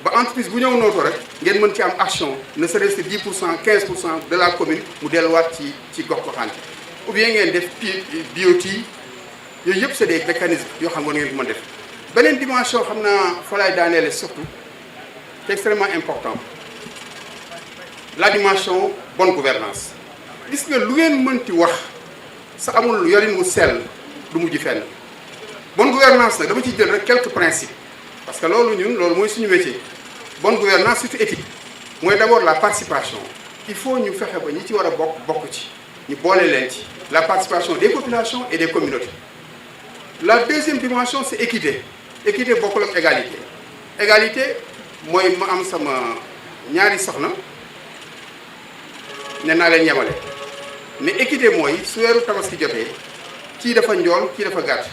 ba entreprise bu ñëw Noto rek ngeen mën ci am action ne serait-ce que 10% 15% de la commune mu delluwaat ci gox-goxaan ou bien ngeen def BOT yooyu yëpp c'est des mécanismes yoo xam war ngeen ko mën def beneen dimension xam naa fa laay daaneele surtout c'est extrêmement important la dimension bonne gouvernance gis nga lu ngeen mënti wax sa amul yorin wu sell du mujj fenn bonne gouvernance nag dama ciy jël rek quelques principes parce que loolu mooy suñu métier bonne gouvernance surtout éthique mooy d'abord la participation il faut ñu fexe ba ñi ci war a bokk ci ñu boole leen ci la participation des populations et des communautés la deuxième dimension c'est équité bokkul ak égalité mooy ma am sama ñaari soxna ne naa leen yemale mais équité mooy su weeru tabaski jotee kii dafa njool kii dafa gàtt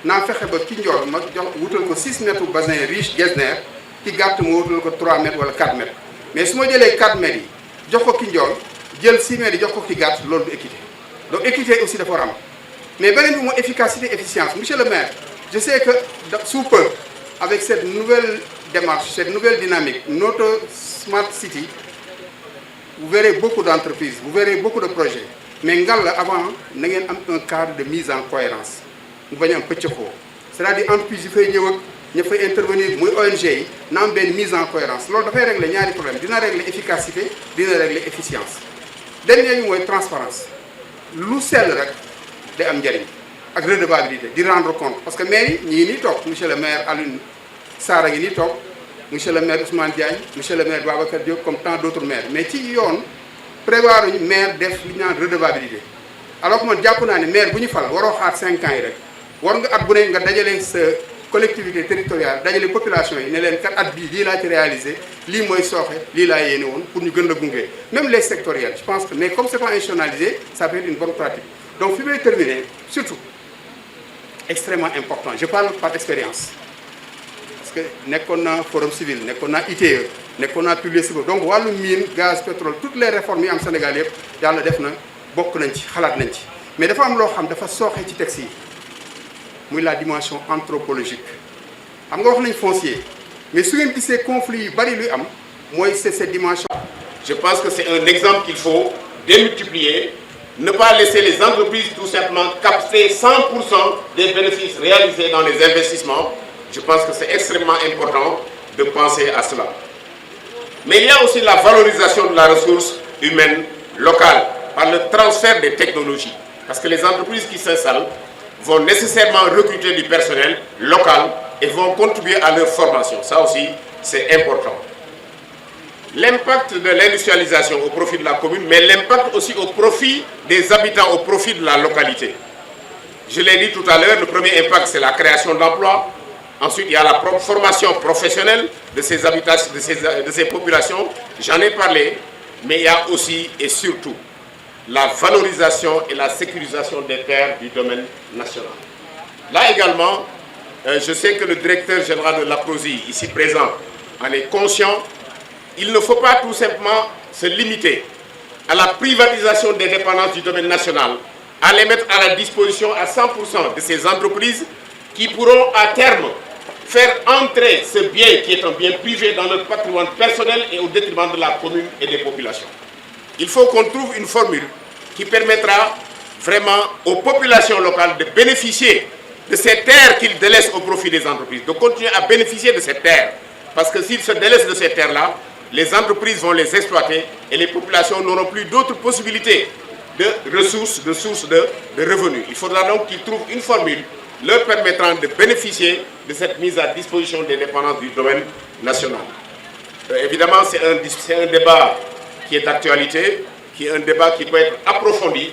naa fexe ba ki njool ma jox wutal ko 6 mètres bassin riche Getzner ki gàtt ma wutal ko 3 mètres wala 4 mètres mais su ma jëlee 4 mètres yi jox ko ki njool jël 6 mètres yi jox ko ki gàtt loolu du équité donc équité aussi dafa war am mais beneen bi mooy efficacité efficience monsieur le maire je sais que sous peu avec cette nouvelle démarche cette nouvelle dynamique notre smart city vous verrez beaucoup d'entreprises vous verrez beaucoup de projets mais ngal la avant na ngeen am un cadre de mise en cohérence mu bañ am pëccëxoo c'est-à-dire entreprise yi fay ñëw ak ña fay intervenir muy ONG yi na am benn mise en cohérence loolu dafay régler ñaari problème dina régler efficacité dina régler efficience dernier bi mooy transparence lu sell rek day am njëriñ ak redevabilité di rendre compte parce que maire yi ñi ngi nii toog monsieur le maire Alioune Sarr a ngi nii toog monsieur le maire Ousmane Diagne monsieur le maire Babacar Diop comme tant d'autres maires mais ci yoon prévoir ñu maire def li ñu naan redevabilité alors que man jàpp naa ne maire bu ñu fal waroo xaar 5 ans yi rek war nga at bu ne nga dajale sa collectivité territoriale dajale population yi ne leen kat at bii lii laa ci réalisé lii mooy sooxe lii laa yéene woon pour ñu gën la gunge même les sectoriels je pense que mais comme c'est pas institutionnalisé ça peut être une bonne pratique donc fi may terminer surtout extrêmement important je parle par expérience parce que nekkoon naa forum civil nekkoon naa ITIE nekkoon naa publier si donc wàllu mine gaz pétrole toutes les réformes yi am Sénégal yëpp yàlla def na bokk nañ ci xalaat nañ ci mais dafa am loo xam dafa sooxe ci texte yi muy la dimension anthropologique xam nga wax nañ foncier mais su ngeen gisee conflit yu bari luy am mooy c'est cette dimension. Je pense que c'est un exemple qu'il faut démultiplier, ne pas laisser les entreprises tout simplement capter 100% des bénéfices réalisés dans les investissements. Je pense que c'est extrêmement important de penser à cela. Mais il y a aussi la valorisation de la ressource humaine locale. par le transfert des technologies. Parce que les entreprises qui s'installent vont nécessairement recruter du personnel local et vont contribuer à leur formation. Ça aussi, c'est important. L'impact de l'industrialisation au profit de la commune, mais l'impact aussi au profit des habitants, au profit de la localité. Je l'ai dit tout à l'heure, le premier impact, c'est la création d'emplois. Ensuite, il y a la formation professionnelle de ces habitants, de ces populations. J'en ai parlé, mais il y a aussi et surtout la valorisation et la sécurisation des terres du domaine national. Là également, je sais que le directeur général de l'APROSI, ici présent, en est conscient. Il ne faut pas tout simplement se limiter à la privatisation des dépendances du domaine national, à les mettre à la disposition à 100% de ces entreprises qui pourront à terme faire entrer ce bien qui est un bien privé dans notre patrimoine personnel et au détriment de la commune et des populations. Il faut qu'on trouve une formule qui permettra vraiment aux populations locales de bénéficier de ces terres qu'ils délaissent au profit des entreprises, de continuer à bénéficier de ces terres. Parce que s'ils se délaissent de ces terres-là, les entreprises vont les exploiter et les populations n'auront plus d'autres possibilités de ressources, de sources de revenus. Il faudra donc qu'ils trouvent une formule leur permettant de bénéficier de cette mise à disposition des dépendances du domaine national. Évidemment, c'est un débat qui est d'actualité, qui est un débat qui peut être approfondi,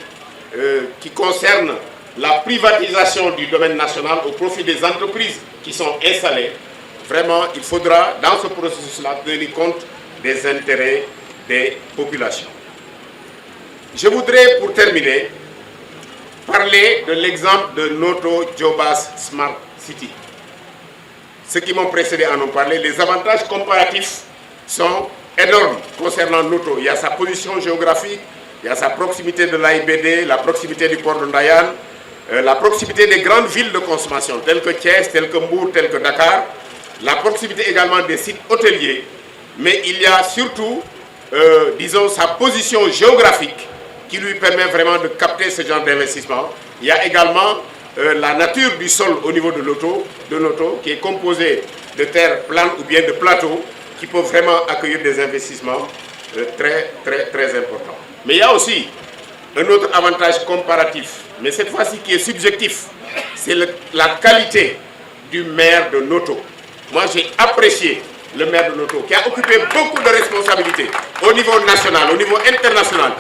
qui concerne la privatisation du domaine national au profit des entreprises qui sont installées. Vraiment, il faudra, dans ce processus-là, tenir compte des intérêts des populations. Je voudrais, pour terminer, parler de l'exemple de Noto Djobas Smart City. Ceux qui m'ont précédé en ont parlé. Les avantages comparatifs sont énormes concernant Noto. Il y a sa position géographique, il y a sa proximité de l'AIBD, la proximité du port de Ndayane, la proximité des grandes villes de consommation, telles que Thiès, telles que Mbour, telles que Dakar, la proximité également des sites hôteliers, mais il y a surtout, disons, sa position géographique qui lui permet vraiment de capter ce genre d'investissement. Il y a également la nature du sol au niveau de Noto, qui est composée de terres planes ou bien de plateaux, qui peuvent vraiment accueillir des investissements très importants. Mais il y a aussi un autre avantage comparatif, mais cette fois-ci qui est subjectif, c'est la qualité du maire de Noto. Moi, j'ai apprécié le maire de Noto, qui a occupé beaucoup de responsabilités au niveau national, au niveau international,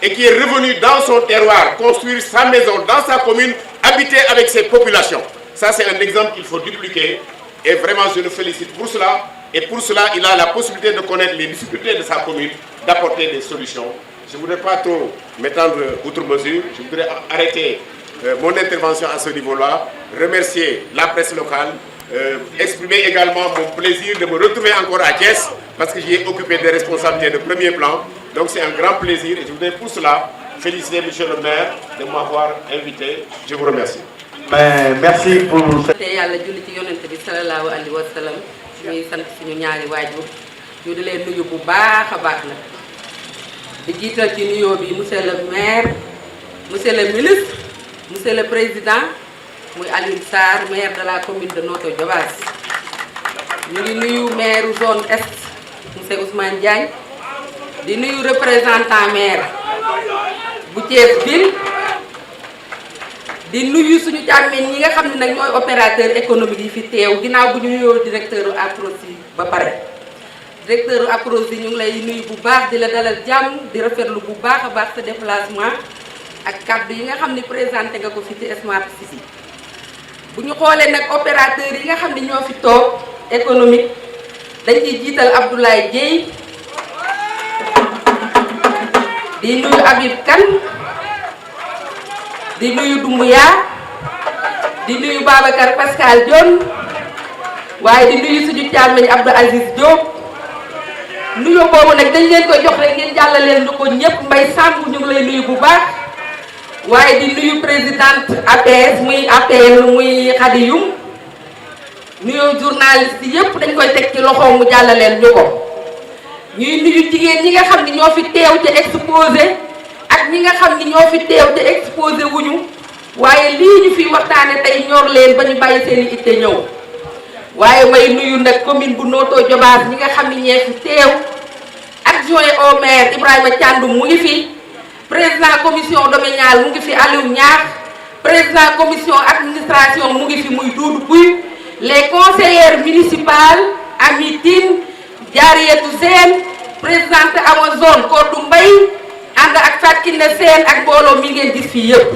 et qui est revenu dans son terroir, construire sa maison dans sa commune, habiter avec ses populations. Ça, c'est un exemple qu'il faut dupliquer, et vraiment, je le félicite pour cela. Et pour cela, il a la possibilité de connaître les difficultés de sa commune, d'apporter des solutions. Je ne voudrais pas trop m'étendre outre mesure, je voudrais arrêter mon intervention à ce niveau-là, remercier la presse locale, exprimer également mon plaisir de me retrouver encore à Thiès, parce que j'y ai occupé des responsabilités de premier plan. Donc c'est un grand plaisir et je voudrais pour cela féliciter M. le maire de m'avoir invité. Je vous remercie. Merci pour cette... Yàlla julli ci yonent bi sallallahu alayhi wa sallam ñuy sant suñu ñaari waajur ñu di leen nuyu bu baax a baax nag di jiital ci nuyoo bi monsieur le maire, monsieur le ministre, monsieur le président muy Alioune Sarr, maire de la commune de Noto Diobass. Ñu ngi nuyu maire zone est monsieur Ousmane Diagne, di nuyu représentant maire bu Thiès ville, di nuyu suñu càmmiñ ñi nga xam ne nag ñooy opérateur économique yi fi teew ginnaaw bu ñu nuyoo directeur APROSI ba pare. Directeur APROSI ñu ngi lay nuyu bu baax di la dalal jàmm di rafetlu bu baax a baax sa déplacement ak kàddu yi nga xam ne présenté nga ko fi ci Smart City. Bu ñu xoolee nag opérateur yi nga xam ne ñoo fi toog économique dañ ciy jiital Abdoulaye Dieye, di nuyu Habib Kane, di nuyu Doumbouya, di nuyu Babacar Pascal Dione, waaye di nuyu suñu càmmiñ Abdou Aziz Diop. Nuyu boobu nag dañ leen koy jox rek ngeen jàllaleel ñu ko ñëpp. Mbaye Samb ñu ngi lay nuyu bu baax, waaye di nuyu présidente APS muy APL muy Khady Youm. Nuyu journaliste yëpp dañ koy teg ci loxoom mu jàllaleel ñu ko. Ñuy nuyu jigéen ñi nga xam ni ñoo fi teew te exposé ak ñi nga xam ni ñoo fi teew te exposé wuñu, waaye lii ñu fi waxtaane tey ñor leen ba ñu bàyyi seen i itte ñëw. Waaye may nuyu nag commune bu Noto Diobass ñi nga xam ni ñee fi teew, adjoint au maire Ibrahima Thiandoum mu ngi fi, président commission domaniale mu ngi fi Aliou Niakh, président commission administration mu ngi fi muy Doudou Pouy, les conseillères municipales Ami Tine, Diarietou Sène, présidente Amazone Kodou Mbaye, ànd ak Fatou Kiné Sène ak mbooloo mi ngeen gis fii yëpp.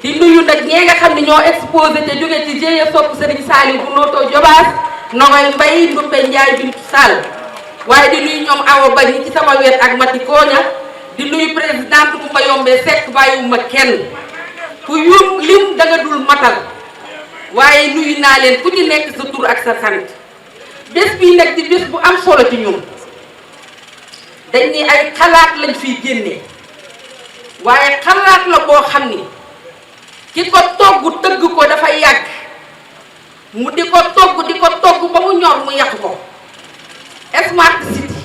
di nuyu nag ñee nga xam ne ñoo exposé te jóge ci GIE Sopp Serigne Saliou bu Noto Diobass, Nogoy Mbaye, Ndoumbé Ndiaye, Bintou Sall. waaye di nuyu ñoom Awa Ba ñi ci sama wet ak Mati Koña, di nuyu présidente bu Mbayombe Seck bàyyiwuma kenn ku yum lim da nga dul matal waaye nuyu naa leen ku ci nekk sa tur ak sa sant. bés bii nag di bés bu am solo ci ñun dañ ni ay xalaat lañ fiy génne waaye xalaat la boo xam ni ki ko togg tëgg ko dafa yàgg mu di ko togg ba mu ñor mu yàq ko. Smart City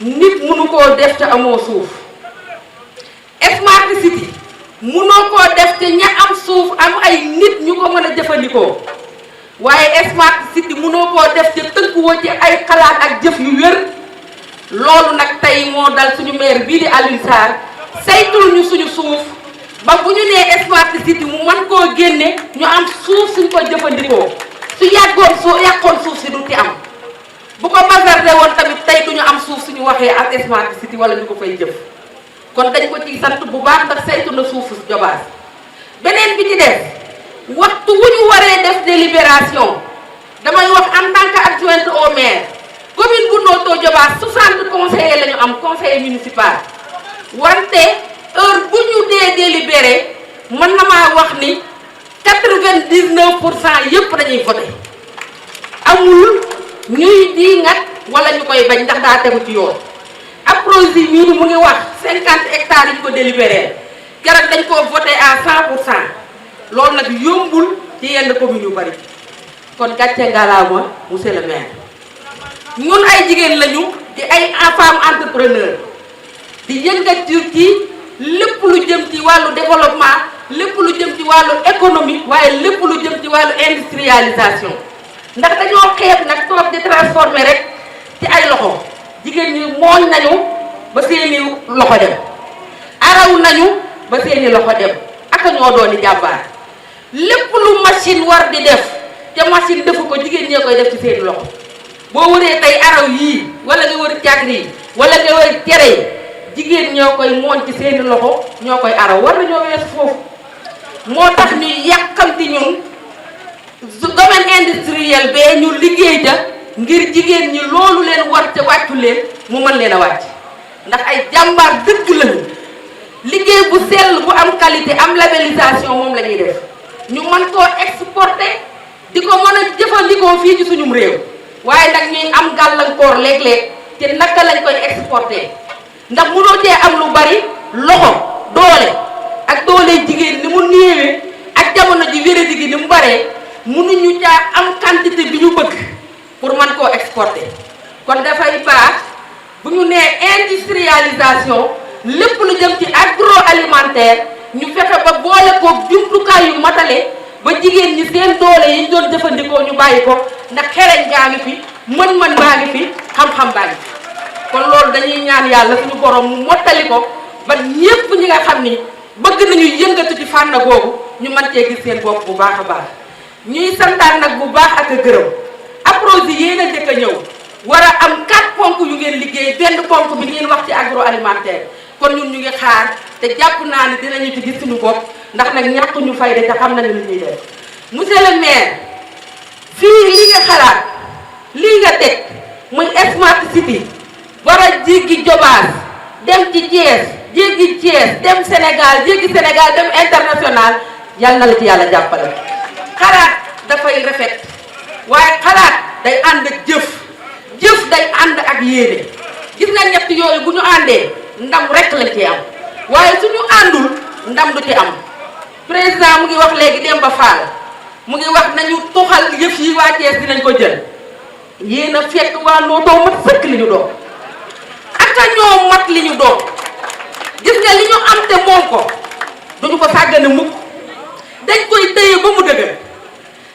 nit mënu koo def te amoo suuf, Smart City mënoo koo def te ña am suuf am ay nit ñu ko mën a jëfandikoo waaye Smart City mënoo koo def te tënkuwoo ci ay xalaat ak jëf yu wér. loolu nag tey moo dal suñu maire bii di Alioune Sarr saytul ñu suñu suuf ba bu ñu nee Smart City mu mën koo génne ñu am suuf suñ ko jëfandikoo su yàqoon suuf si du ci am. bu ko bazardé woon tamit tey duñu am suuf suñu waxee ak Smart City wala ñu ko fay jëf kon dañ ko ci sant bu baax ndax saytu na suufu Diobass. beneen bi ci def waxtu wu ñu waree def délibération damay wax en tant que adjointe au maire commune bu Noto Diobass 60 conseillers la ñu am conseiller municipal wante heure bu ñu dee délibéré mën na maa wax ni 99% yëpp dañuy voté amul ñuy di ngat wala ñu koy bañ ndax daa tegu ci yoon. ab projet mii mu ngi wax 50 hectares yi ñu ko délibéré keroog dañ koo voté à 100% loolu nag yombul ci yenn communes yu bari kon gàcce ngalaama monsieur le maire. ñun ay jigéen lañu di ay femme entrepreneur di yëngat ci lépp lu jëm ci wàllu développement lépp lu jëm ci wàllu économie waaye lépp lu jëm ci wàllu industrialisation. ndax dañoo xeeb nag toog di transformer rek ci ay loxo jigéen ñi mooñ nañu ba seeni loxo dem araw nañu ba seeni loxo dem ak ñoo dooni jàmbaar lépp lu machine war di def te machine defu ko jigéen ñee koy def ci seeni loxo boo wëree tey araw yii wala nga wër càgri yi wala nga wër cere yi jigéen ñoo koy mooñ ci seeni loxo ñoo koy araw war nañoo weesu foofu moo tax ñu yàkkamti ñun domaine industriel bee ñu liggéey ja ngir jigéen ñi loolu leen war te wàccu leen mu mën leen a wàcc ndax ay jàmbaar dëgg lañu liggéey bu sell bu am qualité am labellisation moom la ñuy def ñu mën koo exporter di ko mën a jëfandikoo fii ci suñum réew waaye nag ñuy am gàllankoor léeg-léeg te naka lañ koy exporter ndax mënoo cee am lu bari loxo doole ak doole jigéen ni mu néewee ak jamono ji wéradi gi ni mu baree mënuñu caa am quantité bi ñu bëgg pour mën koo exporter kon dafay baax bu ñu nee industrialisation lépp lu jëm ci agroalimentaire ñu fexe ba boole ko jumtukaay yu matale ba jigéen ñi seen doole yi ñu doon jëfandikoo ñu bàyyi ko ndax xereñ gaa ngi fi mën-mën baa ngi fi xam-xam baa ngi fi kon loolu dañuy ñaan yàlla suñu borom mu mottali ko ba ñépp ñi nga xam ni bëgg nañu yëngatu ci fànn googu ñu mën cee gis seen bopp bu baax a baax ñuy santaan nag bu baax ak a gërëm APROSI yéen a njëkk a ñëw war a am 4 ponk yu ngeen liggéey benn ponk bi ngeen wax ci agroalimentaire kon ñun ñu ngi xaar te jàpp naa ne dinañu ci gis suñu bopp ndax nag ñàkk ñu fayda te xam nañu li ñuy def monsieur le maire fii li nga xalaat lii nga teg muy Smart City war a jéggi Diobass dem ci Thiès jéggi Thiès dem Sénégal jéggi Sénégal dem international yal na la ci yàlla jàppale xalaat dafay rafet waaye xalaat day ànd ak jëf jëf day ànd ak yéene gis nga ñett yooyu bu ñu àndee ndam rek lañ ci am waaye suñu àndul ndam du ci am président mu ngi wax léegi Demba Fall mu ngi wax nañu toxal yëf yi waa Thiès dinañ ko jël yéen a fekk waa Noto mat sëkk li ñu doon aka ñoo mat li ñu doon gis nga li ñu am te moom ko duñu ko sàggane mukk dañ koy téye ba mu dëgër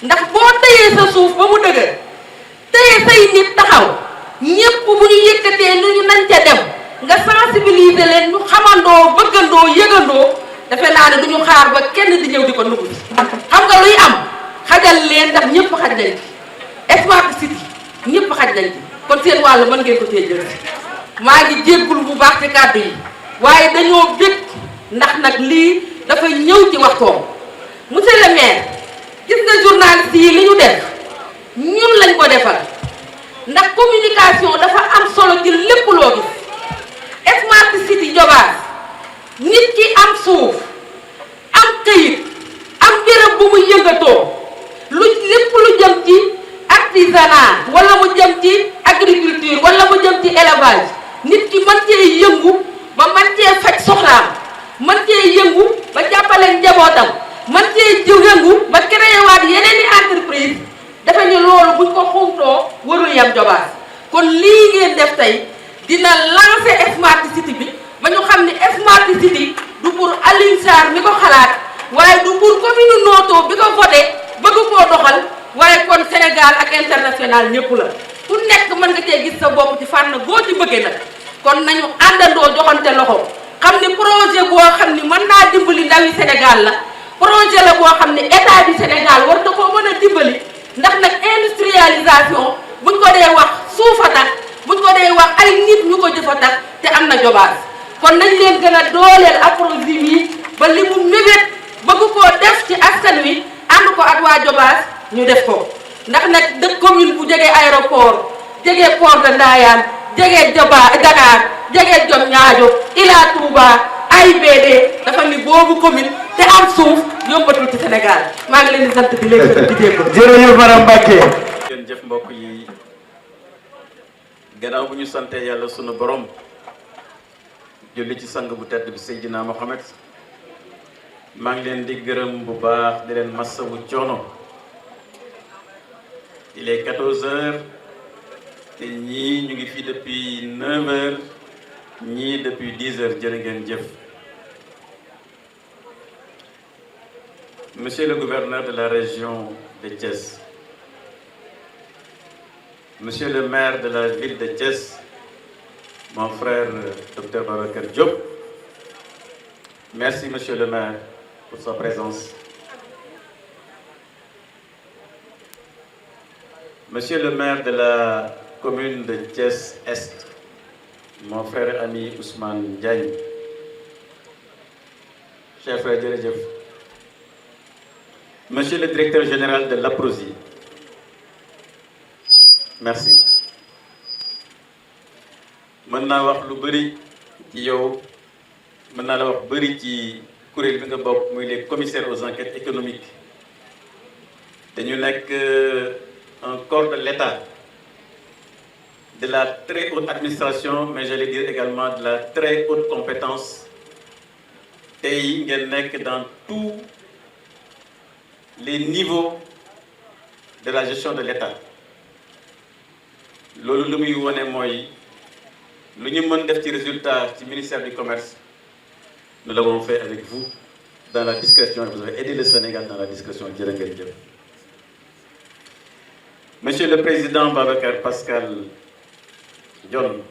ndax boo téyee sa suuf ba mu dëgër téye say nit taxaw ñépp bu ñu yëkkatee lu ñu nañ ca dem nga sensibiliser leen ñu xamandoo bëggandoo yëgandoo defe naa ne duñu xaar ba kenn di ñëw di ko nugg xam nga luy am xajal leen ndax ñëpp xaj nañ ci Smart City ñëpp xaj nañ ci kon seen wàll mën ngeen ko cee jël maa ngi jéggul bu baax ci kàddu yi waaye dañoo bég ndax nag lii dafay ñëw ci waxtoom monsieur le maire gis nga journaliste yi li ñu def ñun lañ ko defal ndax communication dafa am solo ci lépp loo gis Smart City Diobass nit ki am suuf am këyit am béréb bu mu yëngatoo lu lépp lu jëm ci artisanat wala mu jëm ci agriculture wala mu jëm ci élevage nit ki mën cee yëngu ba mën cee faj soxlaam mën cee yëngu ba jàppale njabootam mën cee yëngu ba créé waat yeneen i entreprise dafa ñu loolu buñ ko xumtoo warul yam Diobass kon lii ngeen def tey dina lancer Smart City bi ba ñu xam ne Smart City du pour Alioune Sarr mi ko xalaat waaye du pour commune Noto bi ko voté bëgg koo doxal waaye kon Sénégal ak international ñëpp la ku nekk mën nga cee gis sa bopp ci fànn goo ci bëggee nag kon nañu àndandoo joxante loxo xam ni projet boo xam ni mën naa dimbali ndawi Sénégal la projet la boo xam ni état du Sénégal war na koo mën a dimbali ndax nag industrialisation buñ ko dee wax suufa tax buñ ko dee wax ay nit ñu ko jëfa tax te am na Diobass kon nañ leen gën a dooleel Aprosime yi ba li mu mébét bëgg koo def ci askan wi ànd ko ak waa Diobass ñu def ko ndax nag dëkk commune bu jege aéroport jege port de Ndayane jege Dakar jege Diamniadio Ila Touba AIBD dafa ni boobu commune te am suuf yombatul ci Sénégal maa ngi leen di sant di leen gërëm di dégg. jërëjëf madame Mbacké. ngeen jëf mbokk yi gannaaw bu ñu sante yàlla sunu borom julli ci sang bu tedd bi Seydina Mohamed maa ngi leen di gërëm bu baax di leen massawu coono il est 14 heures te ñii ñu ngi fi depuis 9 heures ñii depuis 10 heures jërë ngeen jëf. Monsieur le gouverneur de la région de Thiès, Monsieur le maire de la ville de Thiès, mon frère Dr Babacar Diop, merci Monsieur le maire pour sa présence. Monsieur le maire de la commune de Thiès-Est, mon frère ami Ousmane Diagne, cher frère jërëjëf. Monsieur le directeur général de l'APROSI, merci. mën naa wax lu bëri ci yow mën naa la wax bëri ci kuréel bi nga bokk muy les commissaires aux enquêtes économiques te ñu nekk un corps de l'État, de la très haute administration, mais j'allais dire également de la très haute compétence. tey ngeen nekk dans tous les niveaux de la gestion de l'État. loolu lu muy wone mooy lu ñu mën def ci résultat ci ministère du commerce nous l'avons fait avec vous dans la discrétion et vous avez aidé le Sénégal dans la discrétion. jërë ngeen jëf. Monsieur le Président Babacar Pascal Dione,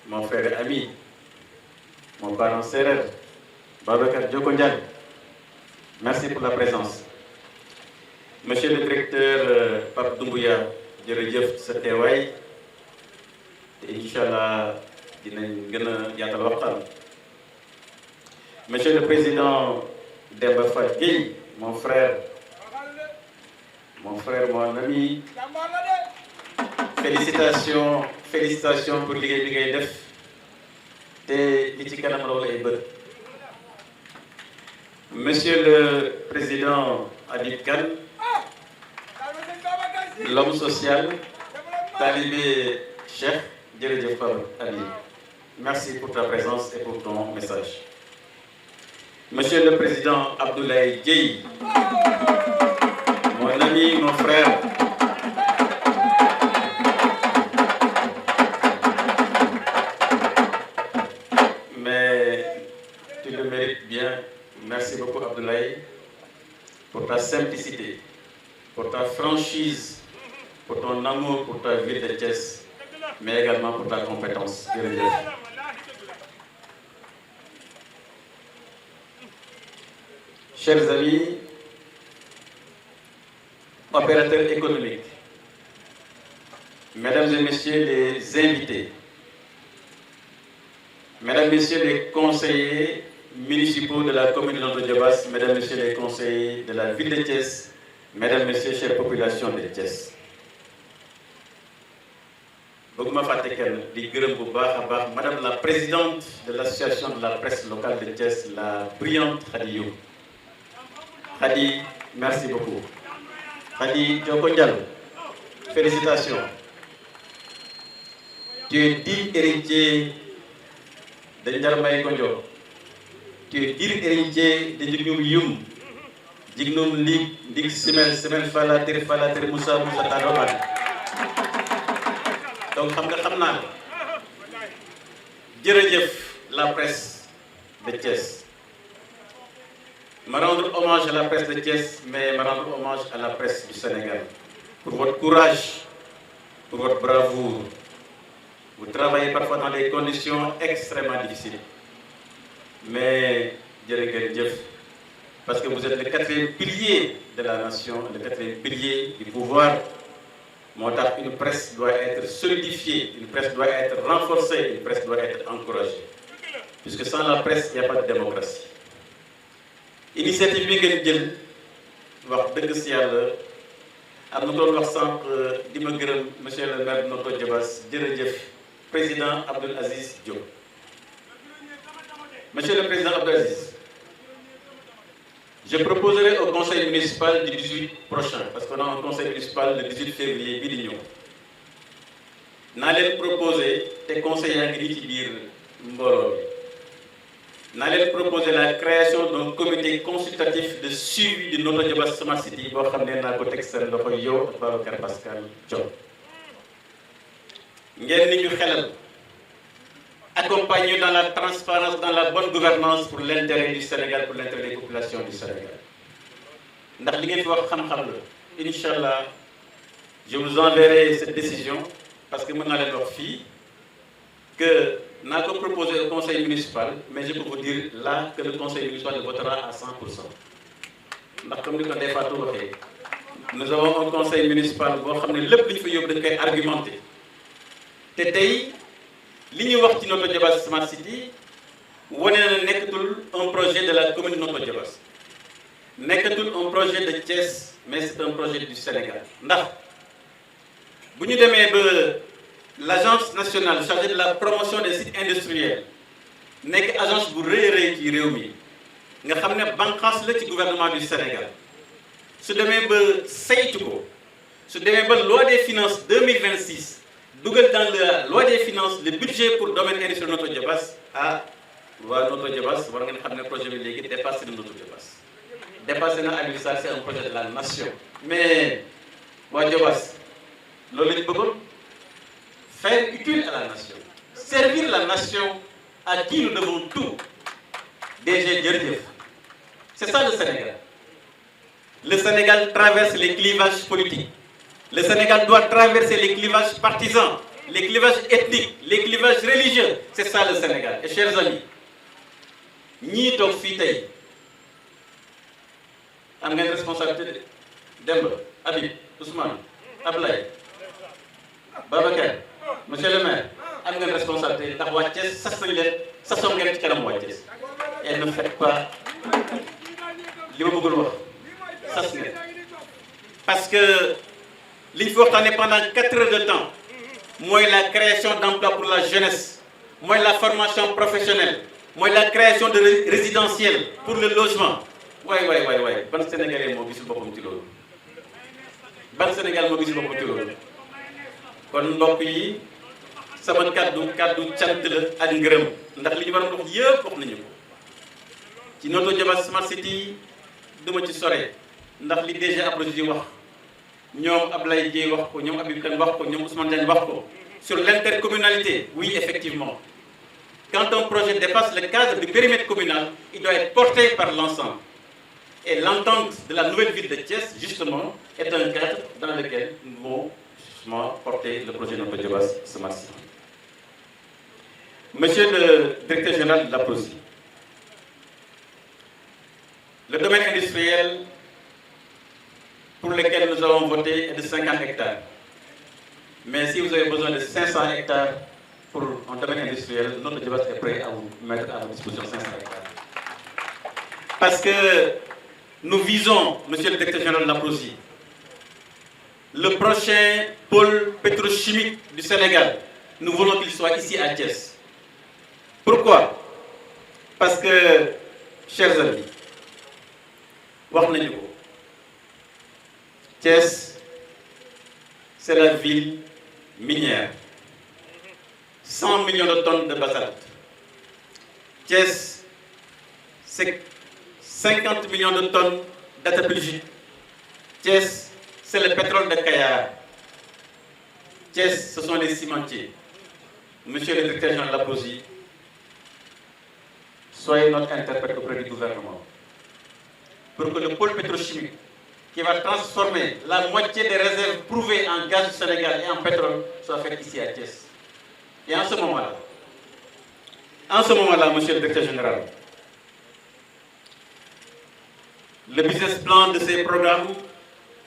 mon frère et ami, mon parent sérère, Babacar Diokondian, merci pour la présence. Monsieur le directeur Pape Doumbouya, jërëjëf sa teewaay te inch'Allah dinañ gën a yaatal waxtaan. Monsieur le Président Demba Fall Gueye, mon frère, mon ami, félicitations pour liggéey bi ngay def te li ci kanam raw lay bët. Monsieur le Président Habib Kane, l'homme social, talibé Cheikh, jërëjëf Pape Ali, merci pour ta présence et pour ton message. Monsieur le Président Abdoulaye Dièye, mon ami, mon frère, mais tu le mérites bien. Merci beaucoup Abdoulaye pour ta simplicité, pour ta franchise, pour ton amour pour ta ville de Thiès, mais également pour ta compétence. Jërëjëf. chers amis, opérateurs économiques, mesdames et messieurs les invités, mesdames, messieurs les conseillers municipaux de la commune de Notto Diobass, mesdames, messieurs les conseillers de la ville de Thiès, mesdames, messieurs, chères populations de Thiès. Bëgguma fàtte kenn di gërëm bu baax a baax madame la présidente de l'association de la presse locale de Thiès, la brillante Khady Youm. Khady, merci beaucoup. Khady Dioko Diallo, félicitations. Tu es digne héritier de Ndiarmay Kondio. Tu es digne héritier de Djignum Youm. Djignum Lig Simel Falatir Moussa Tadoban. Donc xam naa jërëjëf la presse de Thiès. Me rendre hommage à la presse de Thiès, mais me rendre hommage à la presse du Sénégal. Pour votre courage, pour votre bravoure. Vous travaillez parfois dans des conditions extrêmement difficiles. Mais jërëjëf, parce que vous êtes le 4e pilier de la nation, le 4e pilier du pouvoir. Une presse doit être solidifiée, une presse doit être renforcée, une presse doit être encouragée. Puisque sans la presse, il n'y a pas de démocratie. Initiative bi ngeen jël wax dëgg si yàlla am na doon wax sànq di ma gërëm monsieur le maire de Notto Diobass jërëjëf président Abdoul Aziz Diop. Monsieur le président Abdoul Aziz, je proposerai au conseil municipal du 18 prochain, parce qu'on a un conseil municipal le 18 février bii di ñëw naa leen proposer te conseil yaa ngi nii ci biir mbooloo bi naa leen proposer la création d'un comité consultatif de suivi de Notto Diobass Smart City boo xam ne naa ko teg seen loxo yow ak Babacar Pascal Diop ngeen ni ñu xelal accompagner dans la transparence, dans la bonne gouvernance pour l'intérêt du Sénégal, pour l'intérêt des populations du Sénégal. Ndax li ngeen fi wax xam-xam la Inch'Allah, je vous enverrai cette décision parce que mën naa leen wax fii que naa ko proposer au conseil municipal, mais je peux vous dire là que le conseil municipal le votera à 100%. Ndax comme ni ko Ndeye Fatou waxee, nous avons un conseil municipal boo xam ne lépp li ñu fa yóbbu dañ koy argumenter te tey. li ñuy wax ci Notto Diobass Smart City wane na nekkatul un projet de la commune de Notto Diobass nekkatul un projet de Thiès mais c'est un projet du Sénégal ndax bu ñu demee ba l'agence nationale chargée de la promotion des sites industriels nekk agence bu rëy a rëy ci réew mi nga xam ne bànqaas la ci gouvernement du Sénégal su demee ba saytu ko su demee ba loi des finances 2026 dugal dans la loi des finances le budget pour domaine industriel Notto Diobass waa Notto Diobass war ngeen xam ne projet bi léegi dépassé na Notto Diobass dépassé na Aliou Sarr, c'est un projet de la nation. Mais waa Diobass loolu lañu bëggoon faire utile à la nation, servir la nation à qui nous devons tout. DG jërëjëf, c'est ça le Sénégal. Le Sénégal traverse les clivages politiques. Le Sénégal doit traverser les clivages partisans, les clivages ethniques, les clivages religieux. C'est ça le Sénégal. Et chers amis, ñii toog fii tey am ngeen responsabilité Demba, Habib, Ousmane, Ablaye, Babacar, monsieur le maire, am ngeen responsabilité ndax waa Thiès sas nañ leen sasoon ngeen ci kanam waa Thiès. Et ne faites pas li ma bëggul wax sas ngeen parce que li ñu fi waxtaanee pendant 4 heures de temps mooy la création d'emplois pour la jeunesse, mooy la formation professionnelle, mooy la création de résidentiels pour le logement. waay ban Sénégalais moo gisul boppam ci loolu, ban Sénégal moo gisul boppam ci loolu. kon mbokk yi sama kaddu cant la ak ngërëm ndax li ñu war a wax yëpp wax nañu ko ci Notto Diobass Smart City duma ci sore ndax li DG Aprosidi wax ñoom Ablaye Dieye wax ko, ñoom Habib Kane wax ko, ñoom Ousmane Diagne wax ko. Sur l'intercommunalité, oui effectivement, quand un projet dépasse le cadre du périmètre communal, il doit être porté par l'ensemble. Et l'entente de la nouvelle ville de Thiès, justement, est un cadre dans lequel nous devons justement porter le projet Notto Diobass Smart City. Monsieur le directeur général de l'APROSI, Le domaine industriel pour lequel nous avons voté est de 50 hectares. Mais si vous avez besoin de 500 hectares pour un domaine industriel, notre Diobass est prêt à vous mettre à votre disposition 500 hectares. Parce que nous visons, monsieur le directeur général de l'APROSI, le prochain pôle pétrochimique du Sénégal, nous voulons qu'il soit ici à Thiès. Pourquoi? Parce que, chers amis, Thiès, c'est la ville minière. 100 millions de tonnes de basalte. Thiès, c'est 50 millions de tonnes d'atapulgite. Thiès, c'est le pétrole de Kayar. Thiès, ce sont les cimentiers. Monsieur le directeur général de l'APROSI, soyez notre interprète auprès du gouvernement pour que le pôle pétrochimique qui va transformer la moitié des réserves prouvées en gaz du Sénégal et en pétrole soit fait ici à Thiès. Et en ce moment-là, monsieur le directeur général, le business plan de ces programmes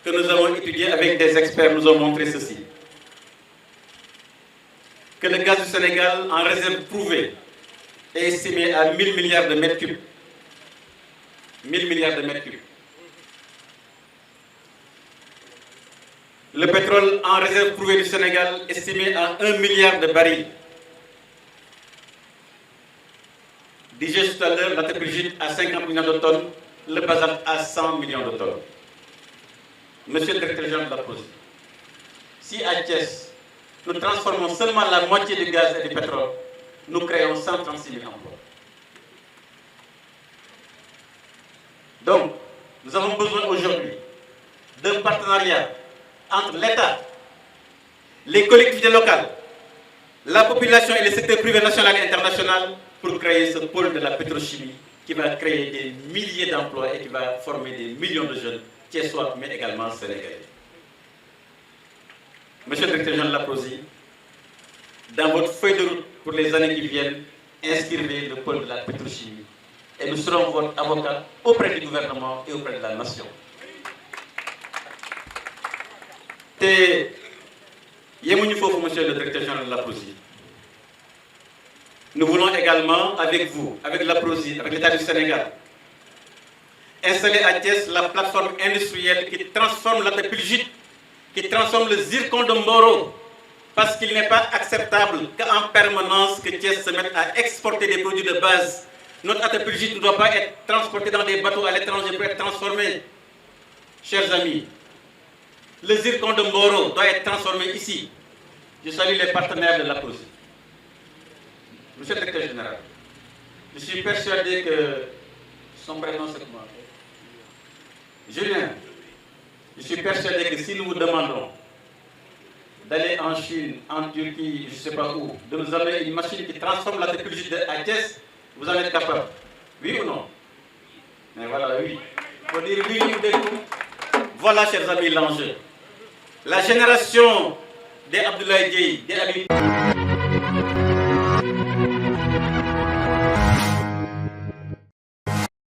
que nous avons étudiés avec des experts nous ont montré ceci. Que le gaz du Sénégal en réserve prouvée est estimé à 1000 milliards de mètres cubes. 1000 milliards de mètres cubes. Le pétrole en réserve prouvée du Sénégal estimé à 1 milliard de barils. Disais tout à l'heure, la tépulgite à 50 millions de tonnes, le basalte à 100 millions de tonnes. Monsieur le directeur général de l'APROSI, si à Thiès, nous transformons seulement la moitié du gaz et du pétrole, nous créons 136 000 emplois. Donc, nous avons besoin aujourd'hui d'un partenariat entre l'État, les collectivités locales, la population et les secteurs privés national et international pour créer ce pôle de la pétrochimie qui va créer des milliers d'emplois et qui va former des millions de jeunes thiessois, mais également sénégalais. Monsieur le directeur général de l'APROSI, dans votre feuille de route pour les années qui viennent, inscrivez le pôle de la pétrochimie et nous serons votre avocat auprès du gouvernement et auprès de la nation. Et, monsieur le directeur général de l'APROSI, nous voulons également, avec vous, avec l'APROSI, avec l'État du Sénégal, installer à Thiès la plateforme industrielle qui transforme la tépulgite, qui transforme le zircon de Mboro, parce qu'il n'est pas acceptable qu'en permanence que Thiès se mette à exporter des produits de base. Notre atapulgite ne doit pas être transporté dans des bateaux à l'étranger pour être transformé. Chers amis, le zircon de Mboro doit être transformé ici. Je salue les partenaires de l'APROSI. Monsieur le directeur général, je suis persuadé que son prénom c'est comment? Julien, je suis persuadé que si nous vous demandons d'aller en Chine, en Turquie, je ne sais pas où, de nous amener une machine qui transforme la tépulgite à Thiès, vous en êtes capable. Oui ou non? Mais voilà, oui. Il faut dire oui ou non. Voilà, chers amis, l'enjeu. La génération des Abdoulaye Dièye, des Habib